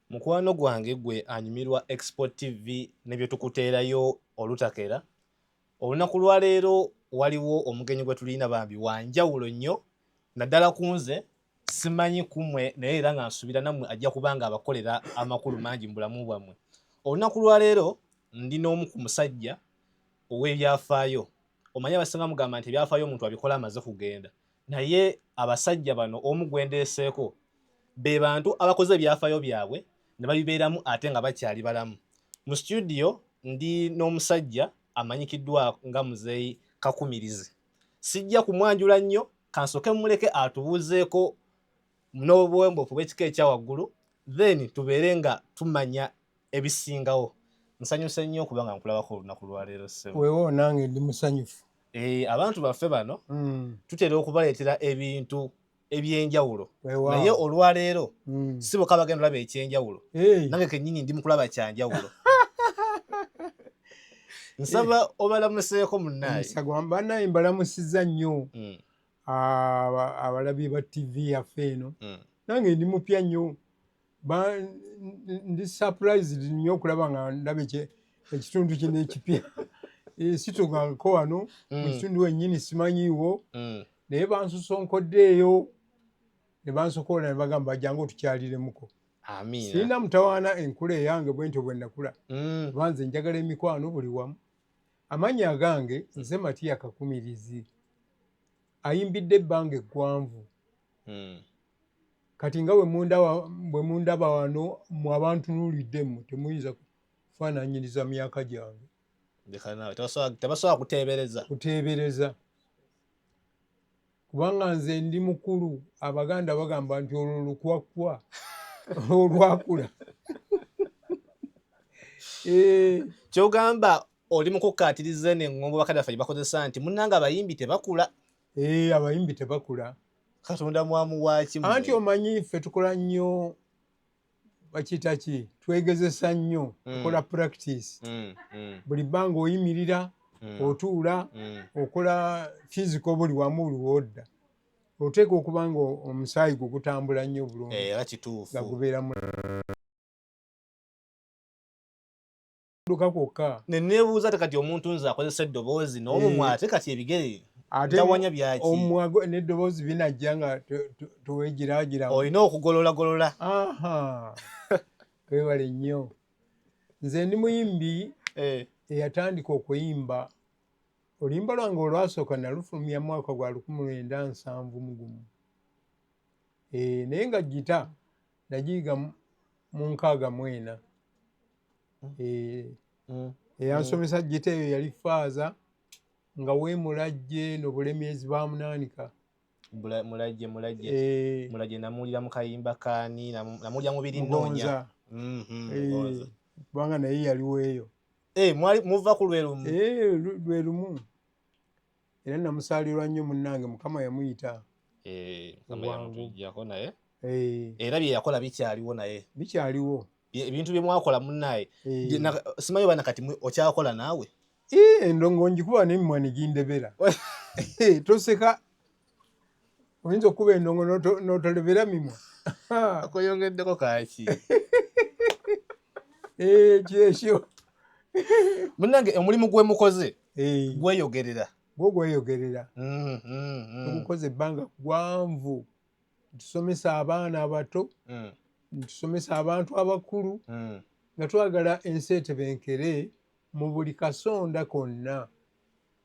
mukwano gwange gwe anyumirwa Export TV ne bye tukuteerayo olutakera. Olunaku lwa leero waliwo omugenyi gwe tulina bambi wanjawulo nnyo naddala ku nze simanyi kumwe naye era nga nsuubira nammwe ajja kubanga abakolera amakulu mangi mu bulamu bwammwe. Olunaku lwa leero ndi n'omu ku musajja ow'ebyafaayo. Omanyi abasinga mugamba nti ebyafaayo omuntu abikola amaze kugenda, naye abasajja bano omu gwe ndeeseeko be bantu abakoze ebyafaayo byabwe ne babibeeramu ate nga bakyali balamu. Mu studio ndi n'omusajja amanyikiddwa nga Muzeeyi Kakumirizi. Sijja kumwanjula nnyo, kansooke muleke atubuuzeeko n'obwembofu bw'ekika ekya waggulu, then tubeere nga tumanya ebisingawo. Nsanyuse nnyo okuba nga nkulabako olunaku lwa leero ssebo. Weewaawo nange ndi musanyufu. Abantu baffe bano tutera okubaleetera ebintu ebyenjawulo, naye olwaleero si bokka bagenda olaba ekyenjawulo, nange kennyini ndi mu kulaba kyanjawulo. Nsaba obalamuseeko munnaye. Bannaye mbalamusizza nnyo abalabi ba TV yaffe eno. Nange ndi mupya nnyo, ndi surprised nnyo okulaba nga ndaba ekitundu kino ekipya. Situngako wano mu kitundu wennyini simanyiiwo, naye bansusonkoddeeyo ne bansokoola ne bagamba jangu tukyaliremuko. Sirina mutawaana enkula eyange bwentyo bwe nakula, banze njagala emikwano buli wamu. Amannya agange nze Matiya Kakumirizi, ayimbidde ebbanga eggwanvu. Kati nga bwe mundaba wano mu abantunuuliddemu temuyinza kufaananyiriza myaka gyange. Tebasobola kuteebereza. Kubanga nze ndi mukulu, Abaganda bagamba nti olwo lukwakwa olwakula. Kyogamba oli mu kukkaatiriza n'eŋŋombo bakadde baffe bakozesa nti munnange abayimbi tebakula. Abayimbi tebakula. Katonda mwamuwaaki. Anti omanyi ffe tukola nnyo bakiyita ki? Twegezesa nnyo, tukola practice. Buli bbanga oyimirira, otuula, okola physical buli wamu buli w'odda. Oteeka okuba nga omusaayi gwo gutambula nnyo bulungi. Era kituufu. Nga gubeera mu duka kwokka. Ne neebuuza ate kati omuntu nze akozesa eddoboozi n'omumwa ate kati ebigere ntawanya byaki. Omumwa n'eddoboozi binajja nga teweegiraagira. Olina okugololagolola. Weebale nnyo. Nze ndi muyimbi eyatandika okuyimba. Oluyimba lwange olwasooka nalufulumya mu mwaka gwa 1971. Naye nga gita nagiyiga mu 64. Eyansomesa gita eyo yali Faaza nga Weemulajje n'Obulemeezi baamunaanika. Mulajje namuwulira mu kayimba kaani, namuwulira mu Birinoonya. Kubanga naye yaliwo eyo. Muva ku lwerumu. Lwerumu. Era namusaalirwa nnyo munnange, Mukama yamuyita. Mukama yamutujjako naye. Era bye yakola bikyaliwo naye. Bikyaliwo. Ebintu bye mwakola munnaye. Simanyi bana kati okyakola naawe. Endongo ngikuba n'emimwa ne gindebera. Toseka. Oyinza okuba endongo n'otolebera mimwa. Akoyongeddeko kaaki. Kyekyo. Munnange omulimu gwe mukoze gweyogerera. Gweyogerera. Tugukoze ebbanga ggwanvu. Tusomesa abaana abato, tusomesa abantu abakulu, nga twagala ensi etebenkere mu buli kasonda konna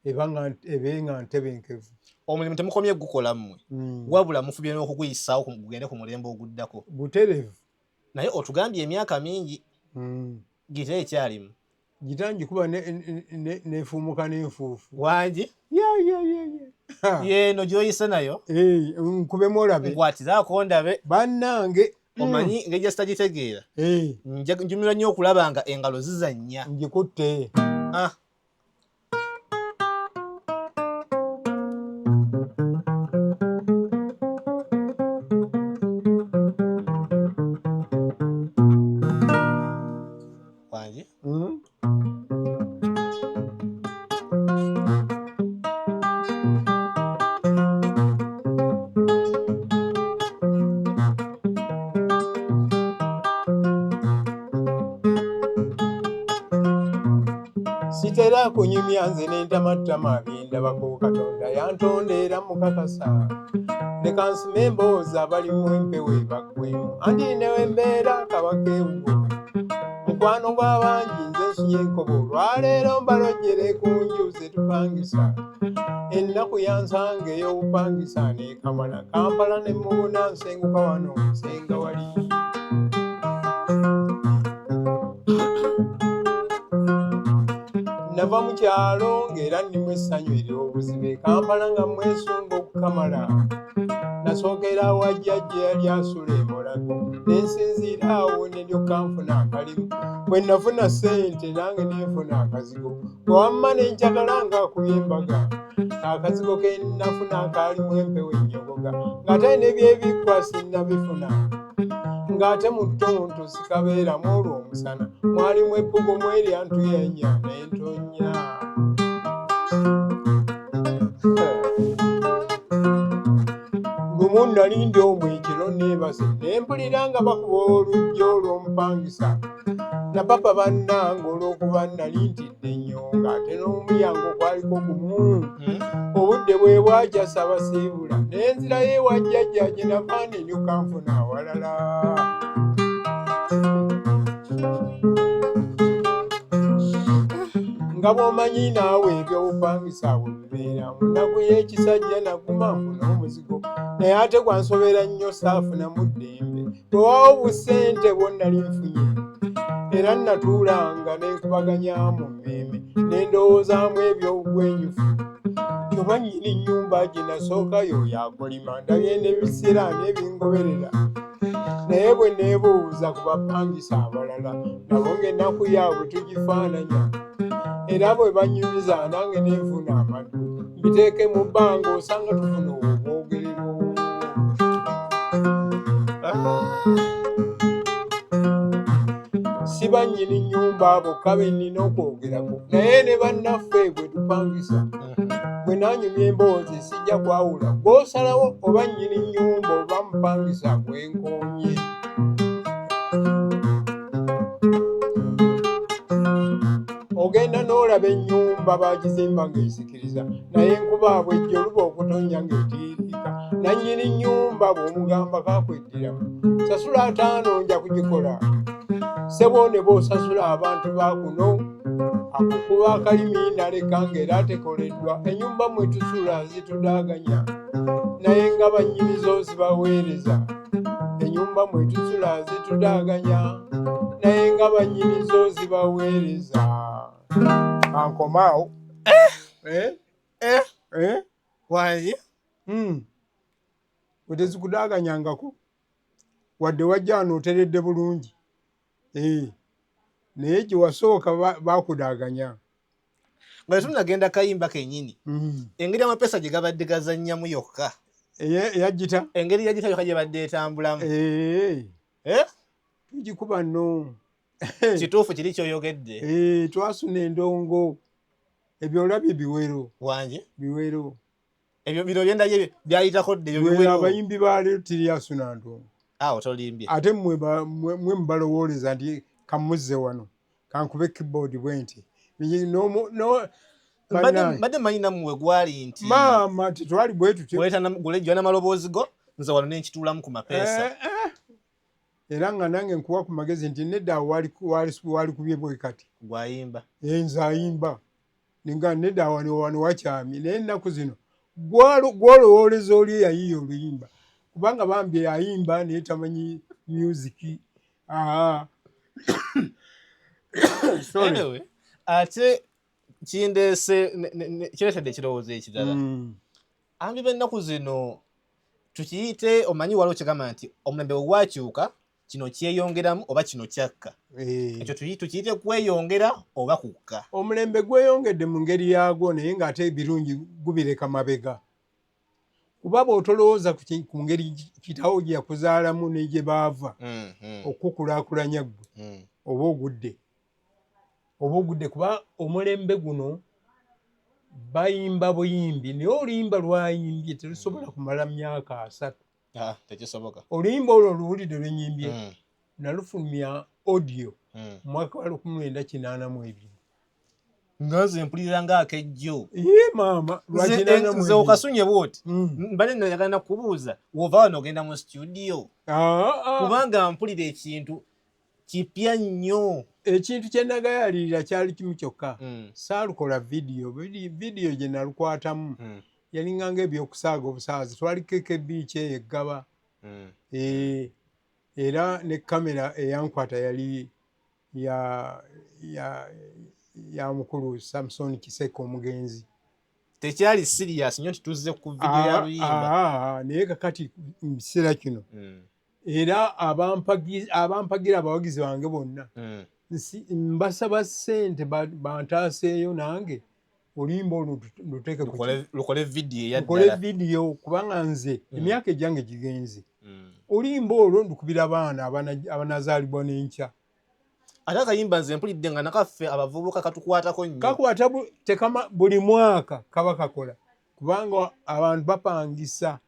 ebe nga ntebenkevu. Omulimu temukomye gukola mmwe, wabula mufubye n'okuguyisaawo gugende ku mulembe oguddako. Buterevu. Naye otugambye emyaka mingi gita ekyalimu. Gita ngikuba nefuumuka n'enfuufu. Wangi? Yeeno gy'oyise nayo? Nkubemu olabe. Nkwatiraako ndabe. Bannange. Omanyi ng'ejja sitagitegeera. Njumira nnyo okulaba nga engalo zizannya. Ngikutte. Wangi? sitera kunyumya nze n'entamatama byendabako Katonda yantonda era mukakasa ne kansima emboozi abalimu empewe baggwemu andi newe mbeera kabakewugo mukwano gw'abangi nze nsunye enkobo olwaleero mbalojjere ku nju ze tupangisa ennaku yansanga ey'obupangisa neekamala Kampala ne mubuna nsenguka wano nsenga wali nava mu kyalo ng'era nnimu essanyu ery'obuzibe Kampala nga mwesunga okukamala nasookera wa jjajja yali asula emulago nensinziira awo ne ndyoka nfuna akalimu bwe nafuna ssente nange nenfuna akazigo bwe wamma nenjagala ng'akubye embaga akazigo ke nafuna akaalimu empewo ennyogoga ng'ate n'ebyebikkwa sinnabifuna ng'ate mu ttonto sikabeeramu olw'omusana mwalimu eppugumu eryantuyenya n'entonya lumu nali ndi omwo ekiro neebase ne mpulira nga bakuba oluggi olw'omupangisa na papa bannange olw'okuba nali ntidde nnyo ng'ate n'omulyango gwaliko gumu obudde bwe bwakya sabasiibula n'enzirayo ewa jjajja gye nava ne ndyoka nfuna awalala nga bw'omanyi naawe ebyobupangisa bwe bibeera mu nnaku y'ekisajja naguma nfuna omuzigo naye ate gwansobera nnyo saafunamu ddembe bwe waawo busente bwonnali nfunye era natuulanga n'enkubaganyaamu mmeeme ne ndowoozaamu eby'obugwenyufu kyoba nnyini nnyumba gye nasookayo yakolima ndabye n'ebiseera n'ebingoberera naye bwe neebuuza ku bapangisa abalala nabo ng'ennaku yaabwe tugifaananya era bwe banyumiza nange nenfuna amaddu mbiteeke mu bbanga osanga tufuna obwogerero si bannyini nnyumba bokka be nnina okwogerako naye ne bannaffe bwe tupangisa bwe nanyumya emboozi sijja kwawula gw'osalawo oba nnyini nnyumba oba mupangisa gwenkoonye ogenda n'olaba ennyumba bagizimba ng'esikiriza naye enkuba bwejja oluba okutonnya ng'etiiriika nannyini nnyumba bw'omugamba kakweddiramu sasula 5 nja kugikola sebo ne b'osasula abantu ba kuno akukuba akalimi naleka ng'era tekoleddwa ennyumba mwe tusula zitudaaganya naye nga bannyinizo zibaweereza ennyumba mwe tusula zitudaaganya naye nga bannyinizo zibaweereza ankomaawo wangi bwe tezikudaaganyangako wadde wajja wano oteredde bulungi naye gye wasooka bakudaaganya nga tunagenda kayimba kennyini engeri amapesa gye gabadde gazannyamu yokka eyagita engeri yagita yokka gye badde etambulamu tugikuba nno kituufu kiri kyoyogedde twasuna endongo ebyo olabye biwero wangi biwero ebyo bino byendabye byayitako dde ebyo biwero abayimbi baleero tiryasuna ndongo awo tolimbye ate mwe mubalowooleza nti kamuzze wano kankube keyboard bwe nti mbadde manyi nammwe gwali nti maama tetwali bwe tutyo gulejjwa n'amaloboozi go nze wano nenkituulamu ku mapeesa era nga nange nkuwa ku magezi nti nedda awo wali kubye bwe kati gwayimba nze ayimba nga nedda wano wakyami naye ennaku zino gwolowooleza oli eyayiiya oluyimba kubanga bambi ayimba naye tamanyi musiki anyway ate kireetedde ekirowoozo ekirala ambi b'ennaku zino tukiyite omanyi waliwo kyegamba nti omulembe bwe gwakyuka kino kyeyongeramu oba kino kyakka ekyo tukiyite kweyongera oba kukka omulembe gweyongedde mu ngeri yaagwo naye ng'ate ebirungi gubireka mabega kuba bw'otolowooza ku ngeri kitawo gye yakuzaalamu ne gye baava okukulaakulanya ggwe oba ogudde kuba omulembe guno bayimba buyimbi naye oluyimba lwayimbye terusobola kumala myaka 3 tekisoboka oluyimba olwo luwulidde lwenyimbye nalufulumya audio mwaka wa 1982 nga nze mpulira ng'akejjo maama nze okasunye bwoti mbale nayagala nakubuuza wova wano ogenda mu studio kubanga mpulira ekintu kipya nnyo. Ekintu kye nagayalirira kyali kimu kyokka saalukola vidiyo gye nalukwatamu yalinganga ebyokusaaga obusaazi twalikeko ebiiki eyo eggaba era ne kamera eyankwata yali ya mukulu Samson Kiseko omugenzi. Tekyali serious nnyo tituze ku vidiyo ya luyimba naye kakati mu kiseera kino era abampagira abawagizi bange bonna mbasaba ssente bantaaseeyo nange oluyimba olwo luteeke lukole vidiyo kubanga nze emyaka egyange gigenze oluyimba olwo ndukubira abaana abanazaalibwa n'enkya. Ate akayimba nze mpulidde nga nakaffe abavubuka katukwatako nnyo. Kakwata buli mwaka kaba kakola kubanga abantu bapangisa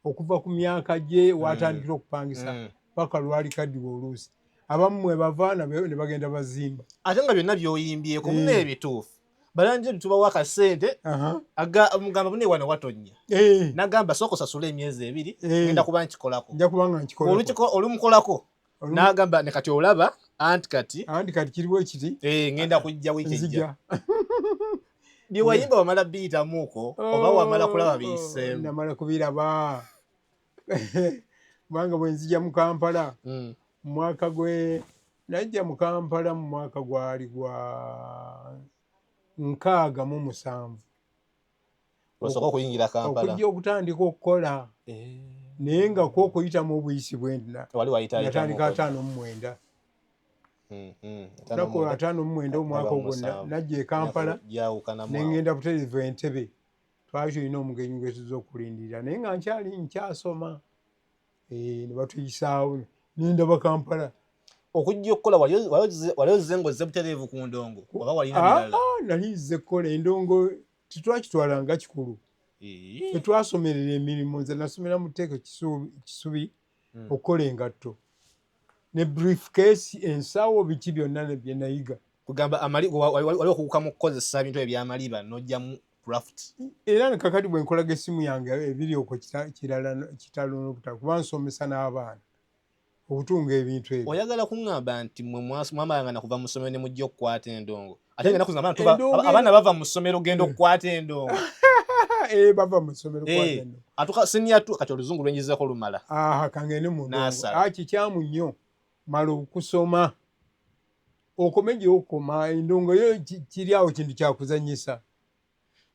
okuva ku myaka gye watandikira okupangisa paka lwali kaddiwa oluusi abamu mwe bavaana ne bagenda bazimba. Ate nga byonna byoyimbyeko muna ebituufu balanje tubawa akasente mugamba bune wano watonnya nagamba sooka osasula emyezi 2 ngenda kuba nkikolako olumukolako n'agamba ne kati olaba anti kati kiriwo ekiti ngenda kujja wikijja bye wayimba wamala biyitamuuko oba wamala kulaba biyiseemu. Namala kubiraba kubanga bwe nzija mu Kampala mwaka najja mu Kampala mu mwaka gwali gwa 67 osooka okuyingira Kampala okujja okutandika okukola naye nga kwokuyitamu obuyisi bwendina natandika 59 nakola 59 omwaka ogwonna najja e Kampala nengenda butereevu Entebbe twali tulina omugenyi gwe tuzza okulindirira naye nga nkyasoma ne batuyisaawo nendaba Kampala. Okujja okukola wali ozze ng'ozze butereevu ku ndongo oba walina birala? Nali nzze kukola endongo tetwakitwalanga kikulu tetwasomerera emirimu. Nze nasomera mu tteeka Kisubi okukola engatto ne briefcase ensawo biki byonna bye nayiga. Kugamba wali okukuka mu kukozesa bintu ebyamaliba n'ojjamu craft. Era nekakati bwe nkolaga essimu yange ebiri okwo kitalo n'obutalo kuba nsomesa n'abaana okutunga ebintu ebyo. Oyagala kuŋŋamba nti mwe mwamalanga nakuva mu ssomero ne mujja okukwata endongo ate nga nakuzanga abaana bava mu ssomero genda okukwata endongo. Bava mu ssomero kwata endongo atuka senior kati oluzungu lwenyizaako lumala kangende mu ndongo kikyamu nnyo mala okusoma okome gy'okoma endongo yo kiri awo kintu kyakuzanyisa.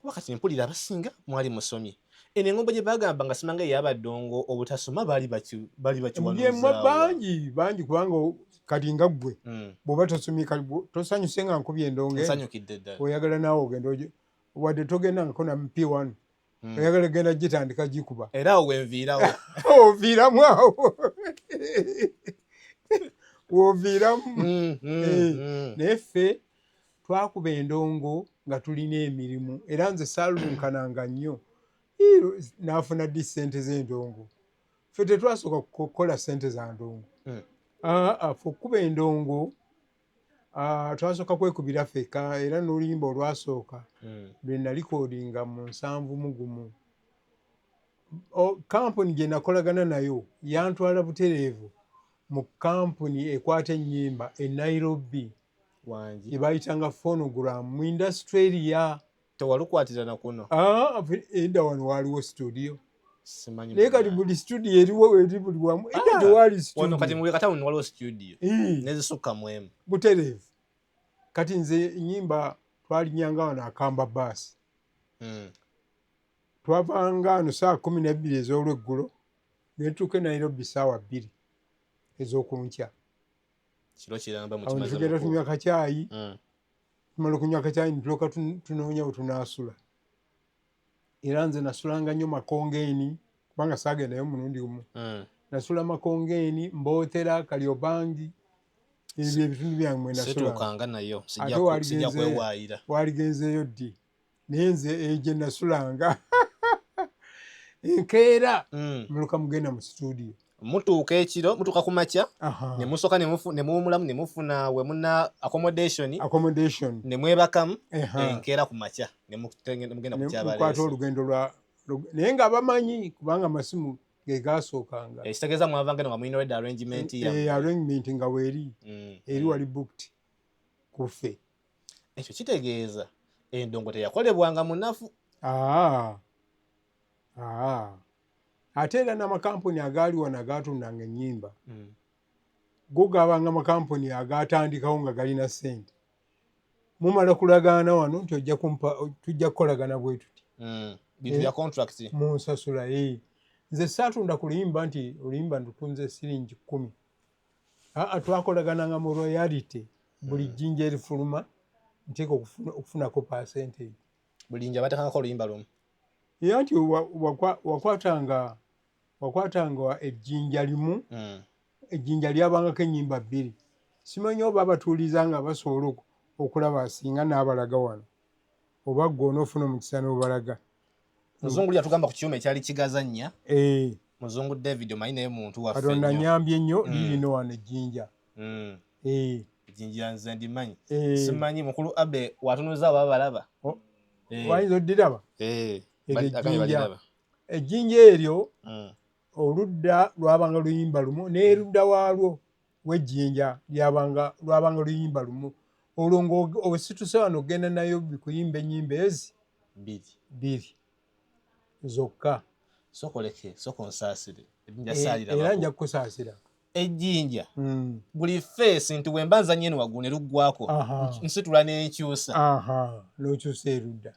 Kuba kati mpulira abasinga mwali musomye engombo gye bagamba nga simanga ey'abaddongo obutasoma bali bakiwanuzaawo bangi kubanga kati nga ggwe bw'oba tosomye tosanyuse nga nkubye endongo ensanyukidde ddala oyagala naawe ogenda wadde togendangako na P1 oyagala genda gitandika gikuba era awo wenviirawo oviiramu awo woviiramu naye ffe twakuba endongo nga tulina emirimu era nze saalulunkananga nnyo naafuna ddi ssente z'endongo. Ffe tetwasooka kukola ssente za ndongo ffe okkuba endongo twasooka kwekubira ffeka era n'oluyimba olwasooka lwe nalikoodinga mu 71. Kampuni gye nakolagana nayo yantwala butereevu mu kampuni ekwata ennyimba e Nairobi gye bayitanga Phonogram mu Industralia. Tewalukwatira na kuno? Edda wano waaliwo studio naye kati buli studio eriwo eri buli wamu edda tewaali studio. Kati mu Katawuni waliwo studio nezisukka mu emu butereevu. Kati nze nnyimba twalinyanga wano Akamba baasi twavanga wano saa 12 ez'olweggulo ne tutuuka e Nairobi ssaawa 2 ez'okunkya. Tugenda tunywa kacaayi tumala okunywa kacaayi ne tulooka tunoonya we tunaasula. Era nze nasulanga nnyo Makongeeni kubanga saagendayo mulundi gumu. Nasula Makongeeni, Mbootera, Kariobangi ebyo ebitundu byange mwe nasulanga nayo sijja kwewaayira. Waligenzeeyo ddi naye nze gye nasulanga enkeera muluka mugenda mu studio. mutuuka ekiro mutuuka ku makya Aha. ne musooka ne muwumulamu ne mufuna we muna accommodation ne mwebakamu enkeera ku makya ne mugenda ku kyabaleese mukwata olugendo naye nga bamanyi kubanga amasimu ge gaasookanga ekitegeeza mwavangeno nga mulina redda arrangement arrangement nga weeri eri wali booked kuffe ekyo kitegeeza endongo teyakolebwanga munafu ate era n'amakampuni agaali wano agaatundanga ennyimba go gaabanga amakampuni agaatandikawo nga galina ssente mumala kulagaana wano nti tujja kukolagana bwe tuti bintu bya contract munsasula nze saatunda ku luyimba nti oluyimba ndutunze siringi 10 twakolagananga mu royalty buli jjinja erifuluma nteeka okufunako pasente buli jinja batekangako oluyimba lumu era nti wakwatanga ejjinja limu ejjinja lyabangako ennyimba 2 simanyi oba abatuuliza nga basobola okulaba singa n'abalaga wano oba gona ofuna omukisa n'obalaga muzungu yatugamba ku kyuma ekyali kigazannya muzungu David omanyi naye muntu waffe Katonda nyambye nnyo lirino wano ejjinja ejjinja nze ndimanyi simanyi mukulu Abe watunuza baba balaba wayinza oddiraba ejjinja eryo oludda lwabanga luyimba lumu n'erudda waalwo w'ejjinja lwabanga luyimba lumu olwo ng'obusituse wano ogenda nayo bikuyimba ennyimba ezi 2 zokka soko nsaasire era nja kukusaasira ejjinja buli feesi nti bwe mba nzanye eno waggulu ne luggwako nsitula n'enkyusa n'okyusa erudda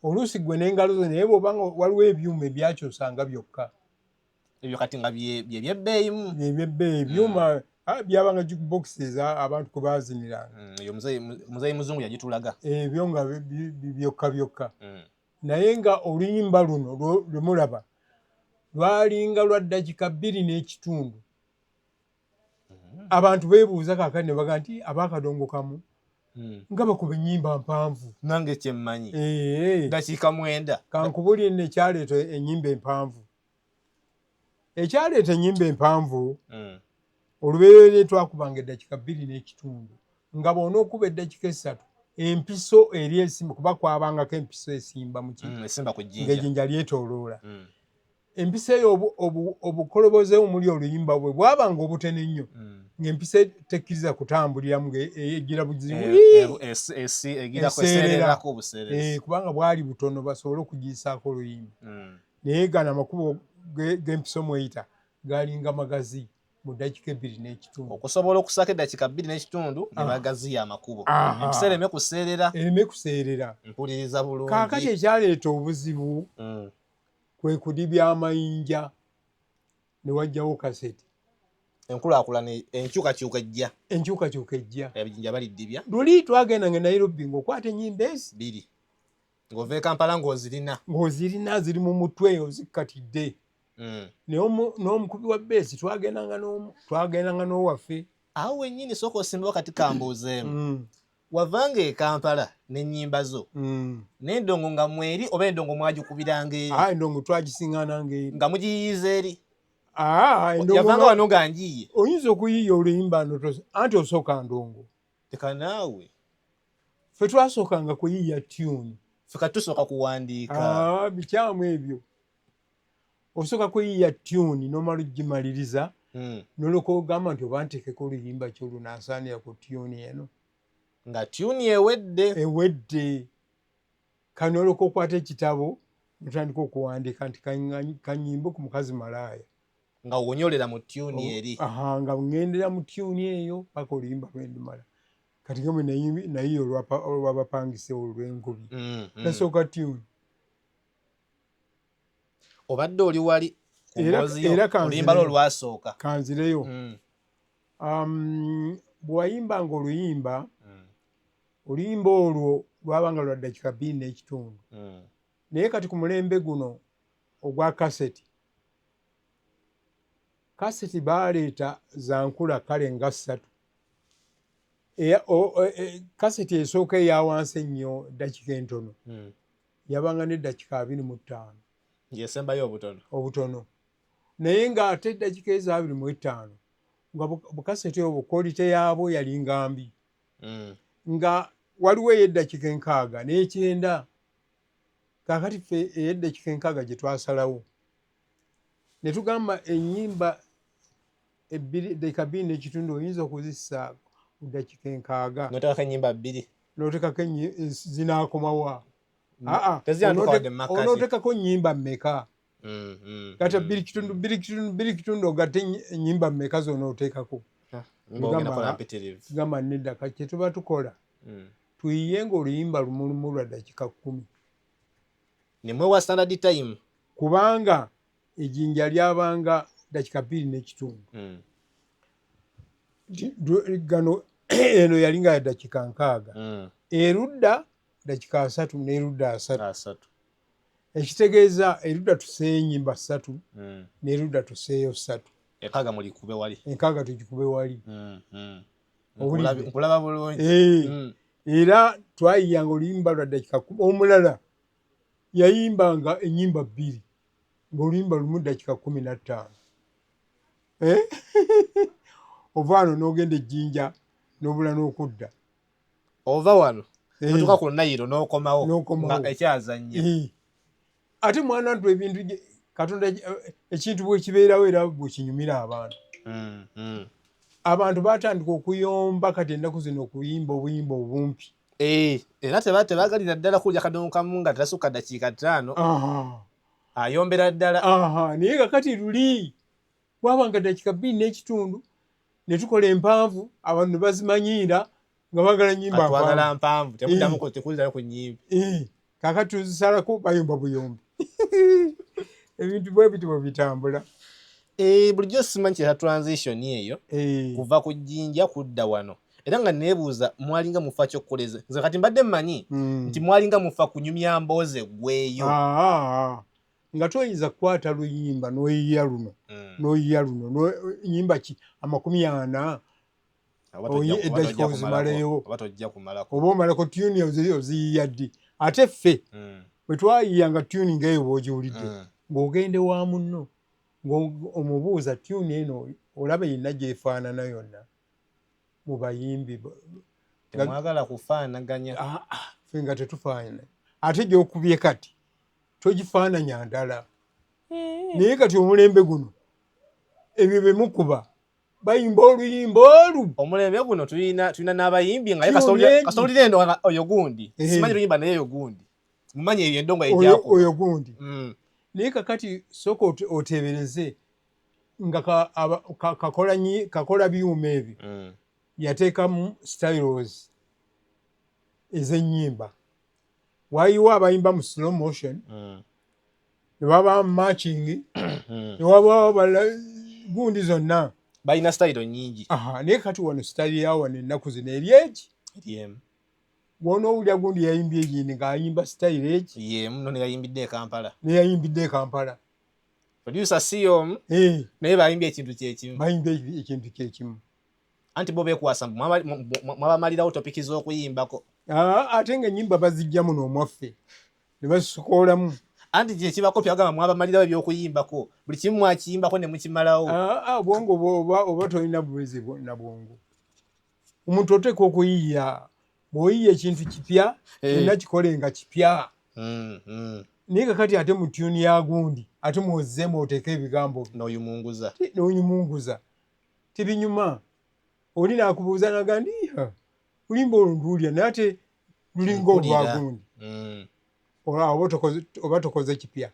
oluusi gwe n'engalo zo naye bw'obanga waliwo ebyuma ebyakyusanga byokka ebyo kati nga byebyeebbeeyimu ebyuma byabanga jukeboxes abantu kwe baaziniranga muzeyi muzungu yagitulaga ebyo nga byokka naye nga oluyimba luno lwe mulaba lwalinga lwa ddakika 2.5 abantu beebuuza kaakati ne baga nti abakadongo kamu nga bakuba ennyimba mpanvu nange kyemmanyi dakiika 9 kankubulye nno ekyaleeta ennyimba empanvu olubeerere twakubanga eddakika 2.5 nga bona okuba eddakika 3 empiso eri esimba kuba kwabangako empiso esimba ng'ejjinja lyetooloola empisa eyo obukoloboze omuli oluyimba bwe bwabanga obutene nnyo ng'empisa tekkiriza kutambuliramu ng'egira buzibu kubanga bwali butono basobole okugiyisaako oluyimba naye gano amakubo g'empisa omweyita galinga magazi mu ddakika 2.5 okusobola okusaka eddakika 2.5 ne bagaziya amakubo empisa ereme kuseerera mpuliriza bulungi kaakati ekyaleeta obuzibu kwe kudibya amayinja ne wajjawo kaseti enkulaakulana enkyukakyuka ejja ebijinja balidibya luli twagendanga e Nairobi ng'okwata ennyimba ezi 2 ng'ova e Kampala ng'ozirina ziri mu mutwe ozikkatidde n'omukubi wa beesi twagendanga n'owaffe awo wennyini sooka osimbawo kati kambuuzeemu wavanga e Kampala n'ennyimba zo n'endongo nga mweri oba endongo mwagikubiranga eri endongo twagisiŋŋaananga eri nga mugiyiyiza eri yavanga wano nga ngiye oyinza okuyiiya oluyimba anti osooka ndongo teka naawe ffe twasookanga kuyiiya tune ffe kati tusooka kuwandiika bikyamu ebyo osooka kuyiiya tune n'omala ogimaliriza n'olyoka ogamba nti oba nteekeko oluyimba kyolunaasaanira ku tune eno nga tune ewedde kano olyoka okwata ekitabo notandika okuwandiika nti kanyimbe ku mukazi malaaya nga wonyolera mu tune eri nga ŋŋendera mu tune eyo paka oluyimba lwendimala kati gamwe nayiyo olwabapangise olw'enkubi nasooka tune obadde oli wali oluyimba lwo olwasooka kanzireyo bwewayimbanga oluyimba olwo lwabanga lwa ddakika 2.5 naye kati ku mulembe guno ogwa kaseti baaleeta za nkula kale nga 3 kaseti esooka eya wansi ennyo ddakika entono yabanga n'eddakika 25 yesembayo obutono naye ng'ate eddakiika ezo 25 nga bukaseti obwo kwolite yaabwo yali ngambi nga waliwo ey'eddakiika 6 n'ekyenda. Kaakati ffe ey'eddakiika 6 gye twasalawo ne tugamba ennyimba 2.5 oyinza okuzissa ku ddakiika 6 noteekako ennyimba 2 n'oteekako zinaakomawa. Onooteekako nnyimba mmeka? Kati 2.5 ogatte ennyimba mmeka zonooteekako? Gamba nedda. Kati kye tuba tukola tuyiyenga oluyimba lumu lwa ddakiika 10 nemwewa standard time kubanga ejjinja lyabanga ddakiika 2.5. Gano eno yali nga ya ddakiika 6 erudda ddakiika 3 n'erudda 3. Ekitegeeza erudda tuseeyo ennyimba 3 n'erudda tuseeyo 3. Enkaaga mulikube wali. Enkaaga tugikube wali. Nkulaba bulungi. Era twayiyanga oluyimba lwa ddakiika 10. Omulala yayimbanga ennyimba 2 ng'oluyimba lumu ddakiika 15. Ova wano n'ogenda ejjinja n'obula n'okudda. Ova wano notuuka ku Nayiro n'okomawo nga ekyazannya. Ate mwana ntu ebintu Katonda ekintu bwe kibeerawo era bwe kinyumira abantu. Abantu baatandika okuyomba kati ennaku zino okuyimba obuyimba obumpi. Era tebaagalira ddala kulya kadomo kamu nga tasukka ddakiika 5. Ayombera ddala. Naye kakati luli bwabanga ddakiika 2.5 ne tukola empanvu abantu ne bazimanyiira nga baagala nnyimba twagala mpanvu temuddamu tekulirayo ku nnyimba. Kaakati tuzisalako bayomba buyombi. Ebintu bwe biti bwe bitambula. Bulijjo simanyi kyeta transition eyo kuva ku jjinja kudda wano. Era nga neebuuza mwalinga mufa kyokkoleza. Nze kati mbadde mmanyi nti mwalinga mufa kunyumya mbooze ggweyo. Nga toyinza kukwata luyimba n'oyiya luno nnyimba 40 eddakiika ozimaleyo oba omalako tuni oziyiya ddi. Ate ffe bwe twayiyanga tuni ng'eyo bw'ogiwulidde ng'ogende wa munno ng'omubuuza tuni eno olaba yenna gy'efaanana yonna mu bayimbi. Temwagala kufaanaganya. Ffe nga tetufaanana. Ate gy'okubye kati togifaananya ndala. Naye kati omulembe guno ebyo bye mukuba bayimba oluyimba olu. Omulembe guno tulina n'abayimbi nga kasawulire endo oyo gundi. Simanyi luyimba naye oyo gundi. Mumanyi eyo endongo ejjako. Oyo gundi. Naye kakati sooka oteebereze nga kakola byuma ebyo yateekamu styles ez'ennyimba. Wayiwa abayimba mu slow motion ne baba marching ne wabaawo gundi zonna balina style nnyingi. Naye kati wano style yawo wano ennaku zino eri eki bw'onoowulira gundi yayimbye egindi ng'ayimba style eki y'emu no neyayimbidde e Kampala. Producer si y'omu naye bayimbye ekintu kyekimu. Bayimbye ekintu kyekimu. Anti bo beekwasa mwabamalirawo topiki z'okuyimbako. Ate ng'ennyimba baziggyamu n'omwaffe ne bazisukoolamu. Anti kyekibako byagamba mwabamalirawo ebyokuyimbako buli kimu mwakiyimbako ne mukimalawo. Bwongo oba tolina bwezi na bwongo. Omuntu oteeka okuyiiya bw'oyiiya ekintu kipya kyonna kikole nga kipya. Naye kakati ate mu tuni ya gundi ate mwozzeemu oteeka ebigambo n'oyimunguza tebinyuma. Oli naakubuuza nagandi lulimba olwo nduwulira naye ate lulinga olwa gundi. Oba tokoze kipya.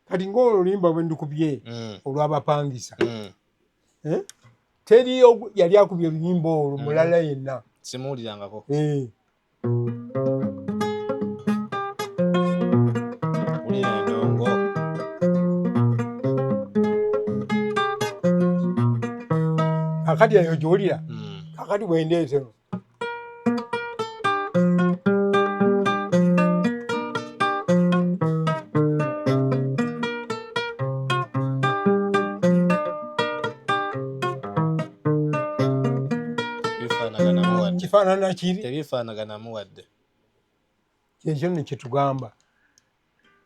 Kati ng'olwo lulimba bwe ndukubye olw'abapangisa. Teri yali akubye oluyimba olwo mulala yenna. Simuwulirangako. Kakati eyo gy'olira. Kakati bwendeete kifaanana kiri tebifaanaganamu wadde. Kyekyo ne kye tugamba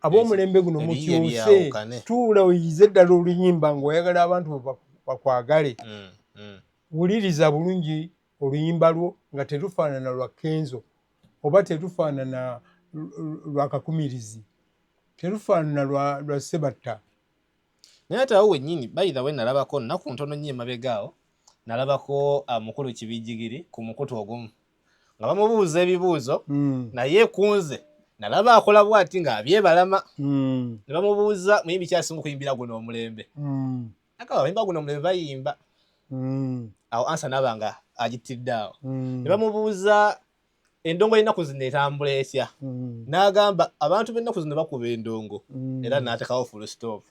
ab'omulembe guno mukyuse tuula oyize eddala oluyimba ng'oyagala abantu bakwagale wuliriza bulungi oluyimba lwo nga terufaanana lwa Kenzo oba terufaanana lwa Kakumirizi terufaanana lwa Sebatta. Naye ate awo wennyini bayita we nalabako nnaku ntono nnyo emabegaawo nalabako mukulu Kibijjigiri ku mukutu ogumu nga bamubuuza ebibuuzo naye kunze nalaba akola bw'ati ng'abyebalama ne bamubuuza muyimbi kyasinga okuyimbira guno omulembe akaba bayimba guno omulembe bayimba awo ansa naba nga agitidde awo ne bamubuuza endongo y'ennaku zino etambula etya n'agamba abantu b'ennaku zino bakuba endongo era n'atekawo full stop.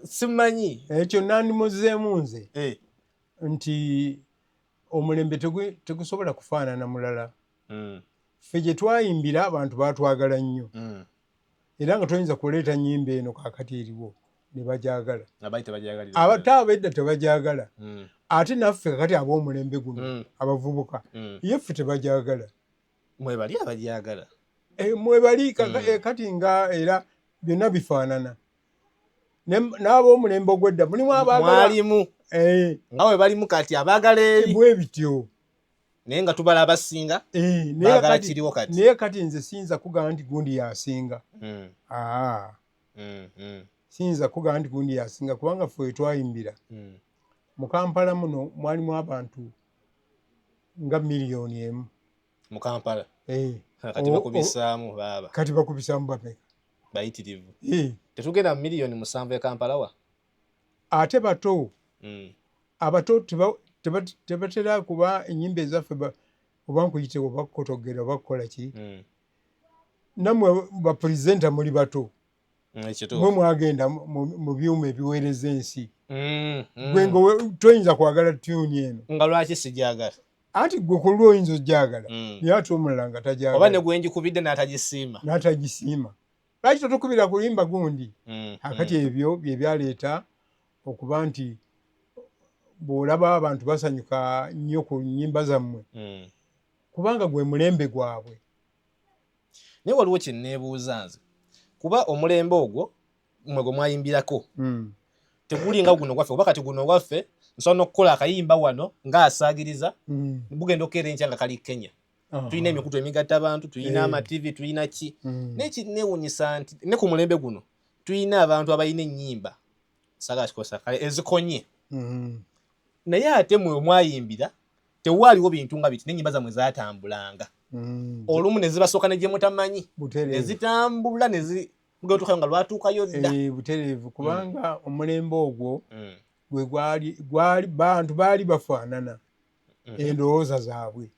Simanyi ekyo nandimuzeemu nze nti omulembe tegusobola kufaanana mulala. Ffe gye twayimbira abantu baatwagala nnyo era nga toyinza kuleeta nnyimba eno kaakati eriwo ne bagyagala ate ab'edda tebagyagala ate naffe kakati ab'omulembe guno abavubuka ye ffe tebagyagala. Mwebali abagyagala mwebali kati nga era byonna bifaanana n'ab'omulembe ogw'edda mulimu mwalimu nga we balimu kati abaagala eri bwe bityo naye nga tubala abasinga baagala kiriwo kati. Naye kati nze siyinza kugamba nti gundi yasinga siyinza kugamba nti gundi yasinga kubanga ffe twayimbira mu Kampala muno mwalimu abantu nga 1,000,000 mu Kampala kati bakubisaamu baaba kati bakubisaamu bameka bayitirivu tetugenda mu 7,000,000 e Kampala wa ate bato abato tebatera kuba ennyimba ezaffe oba nkuyite oba kukotogera oba kukola ki nammwe bapurezenta muli bato mwe mwagenda mu byuma ebiweereza ensi gwe toyinza kwagala tyuni eno nga lwaki sigyagala anti gwe ku lwo oyinza ogyagala naye ate omulala nga tagyagala oba ne gwe ngikubidde n'atagisiima lwaki totukubira kulimba gundi akati ebyo bye byaleeta okuba nti bw'olaba abantu basanyuka nnyo ku nnyimba zammwe kubanga gwe mulembe gwabwe. Naye waliwo kye nneebuuza nze kuba omulembe ogwo mmwe gwe mwayimbirako teguli nga guno gwaffe oba kati guno gwaffe nsobola n'okukola akayimba wano ng'asaagiriza bugenda okukeera enkya nga kali Kenya tulina emikutu emigatta abantu tulina amativi tulina ki naye kinneewuunyisa nti ne ku mulembe guno tulina abantu abalina ennyimba saagala kikosa kale ezikonye naye ate mwe mwayimbira tewaaliwo bintu nga biti n'ennyimba zammwe zaatambulanga olumu ne zibasooka ne gye mutamanyi ne zitambula ne mugatuukayo nga lwatuukayo dda butereevu kubanga omulembe ogwo gwe gwali bantu baali bafaanana endowooza zaabwe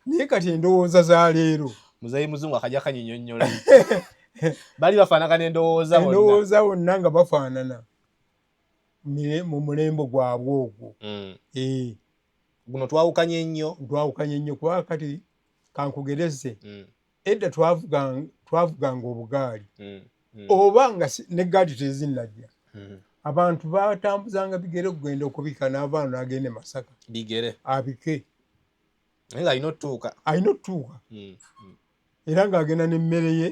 naye kati endowooza za leero muzeeyi muzungu akajja kanyinyonnyola baali bafaanagana endowooza bonna nga bafaanana mu mulembe gwabwe ogwo guno twawukanye nnyo kuba kati kankugereze edda twavuganga obugaali oba nga n'eggaali tezinnajja abantu batambuzanga bigere okugenda okubika n'avaano n'agenda e Masaka bigere abike naye nga alina otuuka era ng'agenda n'emmere ye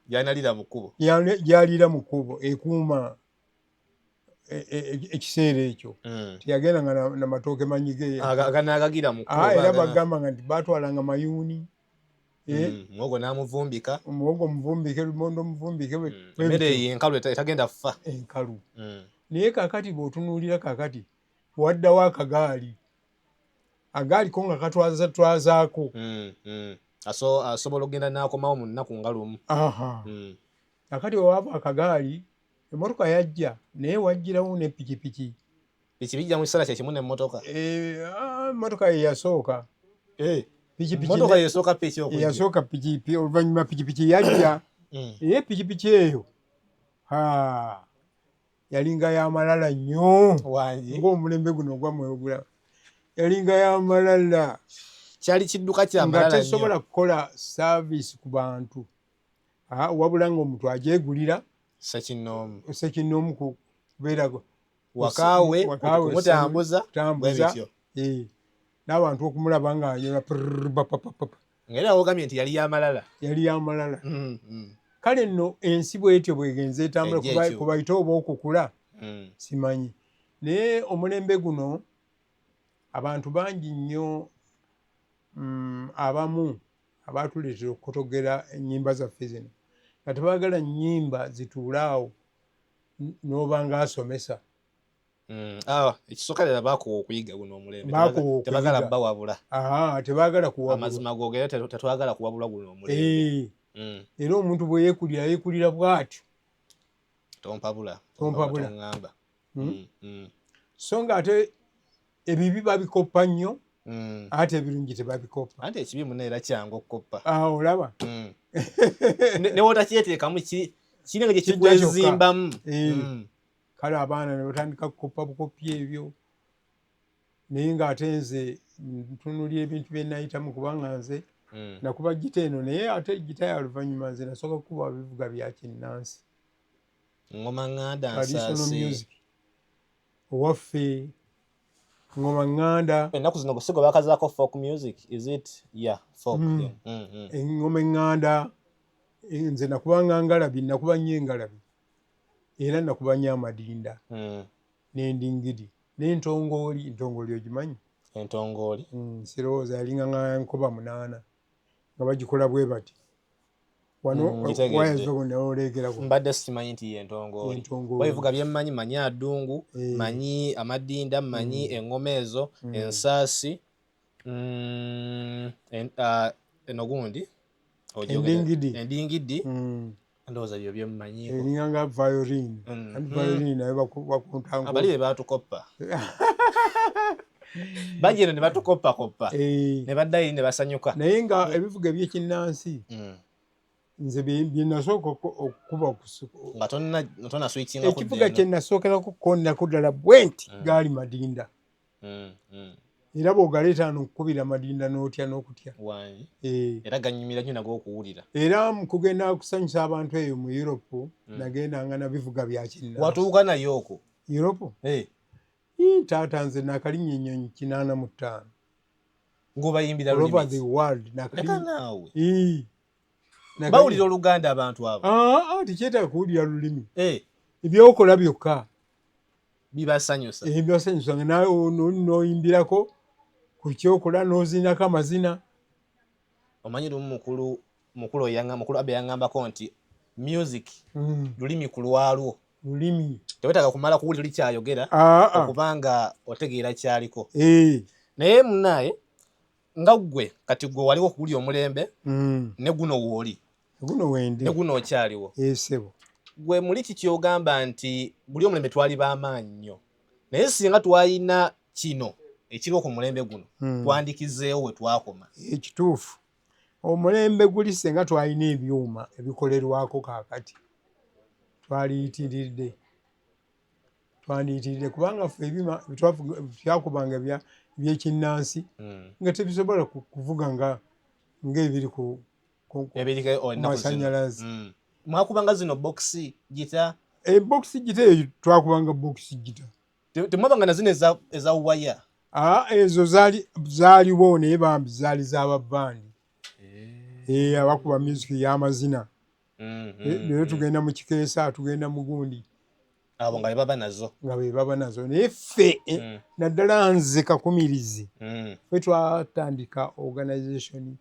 gy'aliira mu kkubo ekuuma ekiseera ekyo teyagenda nga namatooke manyige era bagamba nga nti batwalanga mayuuni muwogo n'amuvumbika omuwogo muvumbike lumondo muvumbike emmere enkalu etagenda ffa enkalu naye kakati bw'otunuulira kakati waddawo akagaali ko nga katwazaako asobola okugenda n'akomawo mu nnaku nga lumu kakati wewaava akagaali emmotoka yajja naye wajjirawo ne pikipiki bijja mu kiseera kyekimu n'emmotoka emmotoka ye yasooka yasooka pikipiki oluvannyuma pikipiki yajja naye pikipiki eyo yalinga yamalala nnyo ng'omulembe guno ogwammwe ogulaba yalinga yamalala kyali kidduka kyamalala nga tesobola kukola saaviisi ku bantu wabula ng'omuntu agyegulira sekinnoomu kubeera wakaawe okumutambuza n'abantu okumulaba ng'ayola ngera ogambye nti yali yamalala yali yamalala kale nno ensi bwetyo bwegenze etambula kubayita oba okukula simanyi naye omulembe guno abantu bangi nnyo abamu abatuleetera okutogera ennyimba zaffe zino nga tebaagala nnyimba zituulaawo n'oba ng'asomesa ekisooka ddala baakowa okuyiga guno omulembe tebagala bawabula tebaagala kuwabula amazima googera tetwagala kuwabula guno omulembe era omuntu bwe yeekulira bw'atyo tompabula toŋŋamba so nga ate ebibi babikoppa nnyo ate ebirungi tebabikoppa ate ekibi muno era kyangu okukoppa olaba ne wotakyeteekamu kirina gye kikwezimbamu kale abaana ne batandika kukoppa bukoppi ebyo naye ng'ate nze ntunulya ebintu bye nayitamu kubanga nze nakuba gita eno naye ate gita ya luvannyuma nze nasooka kukuba bivuga bya kinnansi ngoma ŋŋanda nsaasi owaffe ngoma ŋŋanda ennaku zino gusigo bakazaako folk music is it folk engoma eŋŋanda nze nakuba ngalabi nakuba nnyo engalabi era nakuba nnyo amadinda n'endingidi n'entongooli ogimanyi entongooli sirowooza yalinga nga nkoba 8 nga bagikola bwe bati wano wayazonaolegerako mbadde simanyi nti yentongooli babivuga byemmanyi manyi adungu manyi amadinda manyi engoma ezo ensaasi eno gundi endingidi ndowooza byo byemmanyiko eringa nga violin naye bakuntango abali be batukoppa bajeno ne batukoppakoppa ne baddayo ne basanyuka naye nga ebivuga ebyekinnansi nze bye nasooka okukuba nga tonna switchinga ekivuga kye nasookerako kukondako ddala bwenti gaali madinda era bw'ogaleeta n'okukubira madinda n'otya n'okutya era ganyumira nnyo nago okuwulira era mu kugenda kusanyusa abantu eyo mu Europe nagendanga na bivuga bya kinnansi watuuka nayo okwo Europe taata nze nakalinya ennyonyi 85 ng'obayimbira all over the world naawe bawulira Oluganda abantu abo tekyetaaga kuwulira lulimi ebyokola byokka bibasanyusa nga nawe n'oyimbirako ku kyokola n'ozinako amazina omanyi lumu mukulu abe yaŋŋambako nti music lulimi ku lwalwo lulimi tewetaaga kumala kuwulira oli kyayogera okubanga otegeera kyaliko naye munaye nga ggwe kati gwe waliwo okuwulira omulembe ne guno wooli ne guno okyaliwo gwe muli kiki ogamba nti buli omulembe twali b'amaanyi nnyo naye singa twalina kino ekiriwo ku mulembe guno twandikizeewo we twakoma ekituufu omulembe guli singa twalina ebyuma ebikolerwako kaakati twandiyitiridde kubanga ffe ebyuma byakubanga ebyekinnansi nga tebisobola kuvuga ng'ebiri ku masannyalaze mwakubanga zino bokisi gita bokisi gita eyo twakubanga bokisi gita temwabanga na zino eza waya ezo zaaliwo naye bambi zaali z'ababandi abakuba music y'amazina naye tugenda mu kikeesa tugenda mu gundi abo nga be baba nazo naye ffe naddala nze kakumirizi ffe twatandika organization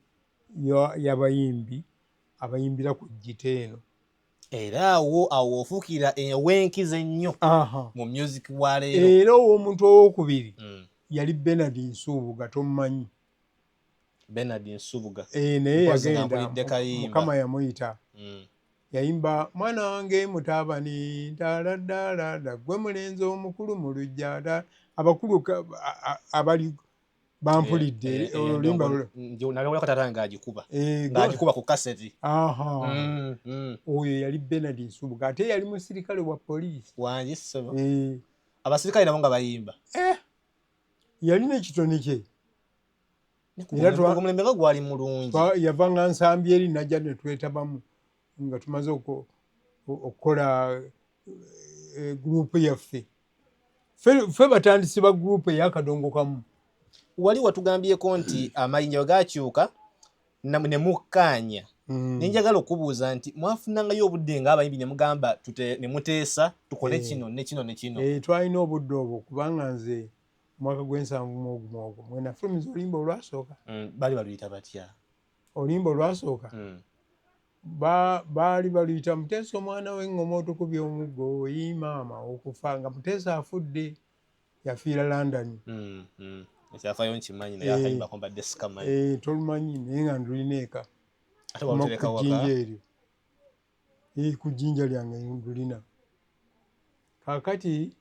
y'abayimbi abayimbira ku gita eno era awo ofuukira ewenkize ennyo mu music wa leero era ow'omuntu owokubiri yali Bernard Nsubuga tomumanyi Bernard Nsubuga naye yagenda Mukama yamuyita yayimba mwana wange mutabani ndaladalada gwe mulenzi omukulu mu lujja abakulu abali bampulidde olulimba ng'agikuba ku kaseti oyo yali Bernard Nsubuga ate yali musirikale wa poliisi wangi ssebo abasirikale nabo nga bayimba yalina ekitone kye omulembe nga gwali mulungi yavanga nsambi eri najja ne twetabamu nga tumaze okukola gurupu yaffe ffe batandisi ba gurupu ey'akadongo kamu wali watugambyeko nti amayinja bwe gakyuka ne mukkaanya. Ne njagala okubuuza nti mwafunangayo obudde ng'abayimbi ne mugamba ne muteesa tukole kino ne kino ne kino? Twalina obudde obwo kubanga nze mwaka gw'71 ogwo mwe nafulumiza oluyimba olwasooka. Baali baluyita batya? Oluyimba olwasooka baali baluyita Muteesa omwana w'eŋŋoma otukubye omuggo maama okufa, nga Muteesa afudde, yafiira London. Ekyafayo nkimanyi naye akayimba mbadde sikamanyi. Tolumanyi naye nga ndulina eka. Ate walutereka waka? Ku jjinja eryo. Ku jjinja lyange ndulina. Kaakati